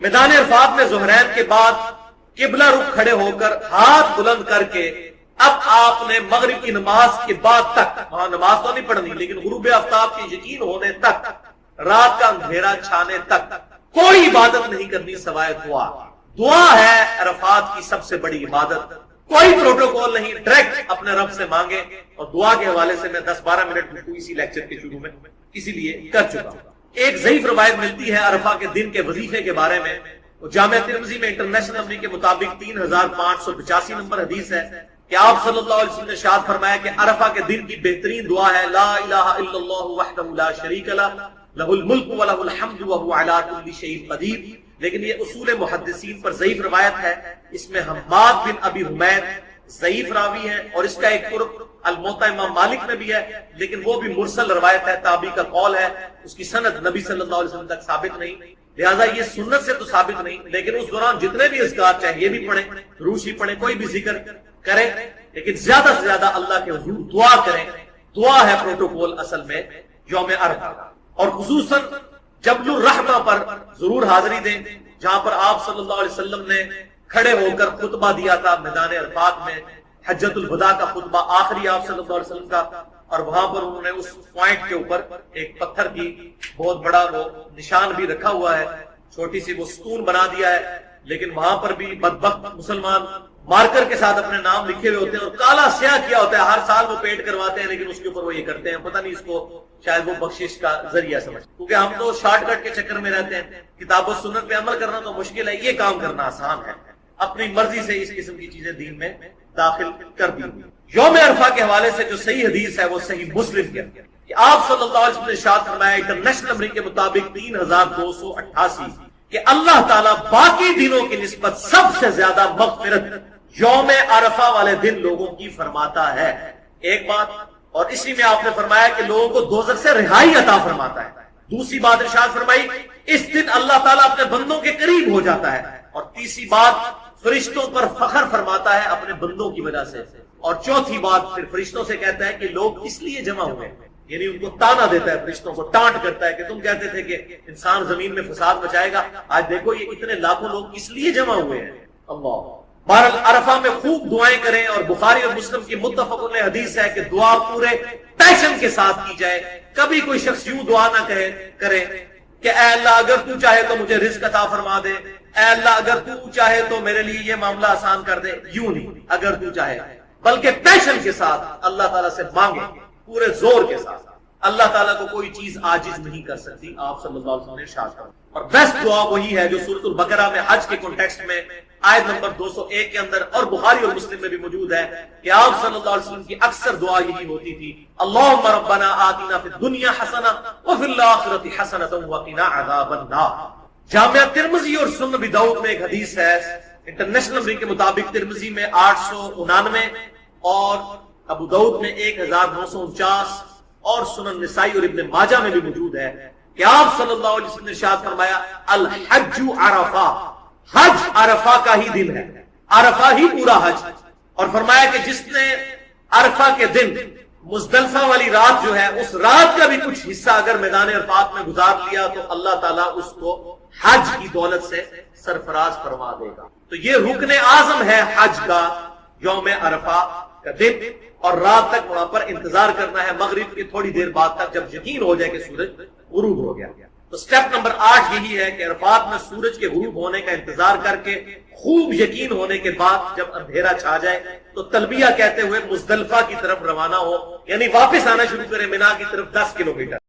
میدان عرفات میں ظہرین کے بعد قبلہ رخ کھڑے ہو کر ہاتھ بلند کر کے اب آپ نے مغرب کی نماز کے بعد تک، وہاں نماز تو نہیں پڑھنی لیکن غروب آفتاب کے یقین ہونے تک، رات کا اندھیرا چھانے تک کوئی عبادت نہیں کرنی سوائے دعا۔ دعا ہے عرفات کی سب سے بڑی عبادت، کوئی پروٹوکول نہیں، ڈائریکٹ اپنے رب سے مانگے۔ اور دعا کے حوالے سے میں 10-12 منٹ اسی لیکچر کے شروع میں اسی لیے کر چکا ہوں۔ ایک ضعیف روایت ملتی ہے عرفہ کے دن کے وظیفے کے بارے میں، جامع ترمذی میں انٹرنیشنل نمبر کے مطابق 3585 نمبر حدیث ہے کہ آپ صلی اللہ علیہ وسلم نے ارشاد فرمایا کہ عرفہ کے دن کی بہترین دعا ہے لا الہ الا اللہ وحدہ لا شریک لہ لہ الملک ولہ الحمد وہو علی کل شیء قدیر۔ لیکن یہ اصول محدثین پر ضعیف روایت ہے، اس میں حماد بن ابی حمید ضعیف راوی ہیں، اور اس کا ایک طرق الموطا امام مالک میں بھی ہے، لیکن وہ بھی مرسل روایت ہے، تابعی کا قول ہے، اس کی سند نبی صلی اللہ علیہ وسلم تک ثابت نہیں، لہٰذا یہ سنت سے تو ثابت نہیں۔ لیکن اس دوران جتنے بھی اذکار چاہے یہ بھی پڑھیں، روشی پڑھیں، کوئی بھی ذکر کریں، لیکن زیادہ سے زیادہ اللہ کے حضور دعا کریں۔ دعا ہے پروٹوکول اصل میں یوم عرفہ کا، اور خصوصاً جبل الرحمہ پر ضرور حاضری دیں، جہاں پر آپ صلی اللہ علیہ وسلم نے کھڑے ہو کر خطبہ دیا تھا میدان عرفات میں، حجۃ الوداع کا خطبہ آخری آپ صلی اللہ علیہ وسلم کا، اور وہاں پر انہوں نے اس پوائنٹ کے اوپر ایک پتھر کی بہت بڑا وہ نشان بھی رکھا ہوا ہے، چھوٹی سی وہ ستون بنا دیا ہے، لیکن وہاں پر بھی بدبخت مسلمان مارکر کے ساتھ اپنے نام لکھے ہوئے ہوتے ہیں اور کالا سیاہ کیا ہوتا ہے، ہر سال وہ پینٹ کرواتے ہیں، لیکن اس کے اوپر وہ یہ کرتے ہیں، پتہ نہیں اس کو شاید وہ بخشش کا ذریعہ سمجھ، کیونکہ ہم تو شارٹ کٹ کے چکر میں رہتے ہیں، کتاب و سنت پہ عمل کرنا تو مشکل ہے، یہ کام کرنا آسان ہے، اپنی مرضی سے اس قسم کی چیزیں دین میں داخل کر دی۔ یوم عرفہ کے حوالے سے جو صحیح حدیث ہے وہ صحیح مسلم کی ہے کہ آپ صلی اللہ علیہ وسلم نے ارشاد فرمایا انٹرنیشنل نمبر کے مطابق 3288 کہ اللہ تعالیٰ باقی دنوں کی نسبت سب سے زیادہ مغفرت یوم عرفہ والے دن لوگوں کی فرماتا ہے، ایک بات، اور اسی میں آپ نے فرمایا کہ لوگوں کو دوزخ سے رہائی عطا فرماتا ہے، دوسری بات ارشاد فرمائی اس دن اللہ تعالیٰ اپنے بندوں کے قریب ہو جاتا ہے، اور تیسری بات فرشتوں پر فخر فرماتا ہے اپنے بندوں کی وجہ سے، اور چوتھی بات پھر فرشتوں سے کہتا ہے کہ لوگ اس لیے جمع ہوئے ہیں، یعنی ان کو تانا دیتا ہے، فرشتوں کو ٹانٹ کرتا ہے کہ تم کہتے تھے کہ انسان زمین میں فساد مچائے گا، آج دیکھو یہ اتنے لاکھوں لوگ اس لیے جمع ہوئے ہیں۔ اللہ بہرحال عرفہ میں خوب دعائیں کریں، اور بخاری اور مسلم کی متفق علیہ حدیث ہے کہ دعا پورے پیشن کے ساتھ کی جائے، کبھی کوئی شخص یوں دعا نہ کرے کہ اے اللہ اگر تو چاہے تو مجھے رزق عطا فرما دے، اے اللہ اگر تو چاہے تو میرے لیے یہ معاملہ آسان کر دے، یوں نہیں، اگر تو چاہے، بلکہ پیشن کے ساتھ اللہ تعالیٰ سے مانگے، پورے زور کے ساتھ۔ اللہ تعالیٰ کو کوئی چیز عاجز نہیں کر سکتی، آپ صلی اللہ علیہ وسلم نے ارشاد فرمایا، اور بیسٹ دعا وہی ہے جو سورۃ البقرہ میں حج کے کانٹیکسٹ میں آیت نمبر 201 کے اندر اور بخاری اور مسلم میں بھی موجود ہے کہ آپ صلی اللہ علیہ وسلم کی اکثر دعا یہی ہوتی تھی، اللہم ربنا آتنا فی الدنیا حسنہ وفی الآخرۃ حسنۃ وقنا عذاب النار۔ جامعہ ترمذی اور سنن ابی داؤد میں ایک حدیث ہے انٹرنیشنل نمبر کے مطابق، ترمذی میں 899 اور ابو داؤد میں 1949 اور سنن نسائی اور ابن ماجہ میں بھی موجود ہے کہ آپ صلی اللہ علیہ وسلم نے ارشاد فرمایا الحج عرفہ، حج عرفہ کا ہی دن ہے، عرفہ ہی پورا حج، اور فرمایا کہ جس نے عرفہ کے دن مزدلفہ والی رات جو ہے اس رات کا بھی کچھ حصہ اگر میدان عرفات میں گزار لیا تو اللہ تعالیٰ اس کو حج کی دولت سے سرفراز فرما دے گا۔ تو یہ رکن اعظم ہے حج کا، یوم عرفہ کا دن، اور رات تک وہاں پر انتظار کرنا ہے، مغرب کی تھوڑی دیر بعد تک جب یقین ہو جائے کہ سورج غروب ہو گیا۔ تو سٹیپ نمبر 8 یہی ہے کہ عرفات میں سورج کے غروب ہونے کا انتظار کر کے خوب یقین ہونے کے بعد جب اندھیرا چھا جائے تو تلبیہ کہتے ہوئے مزدلفہ کی طرف روانہ ہو، یعنی واپس آنا شروع کرے، منا کی طرف 10 کلومیٹر۔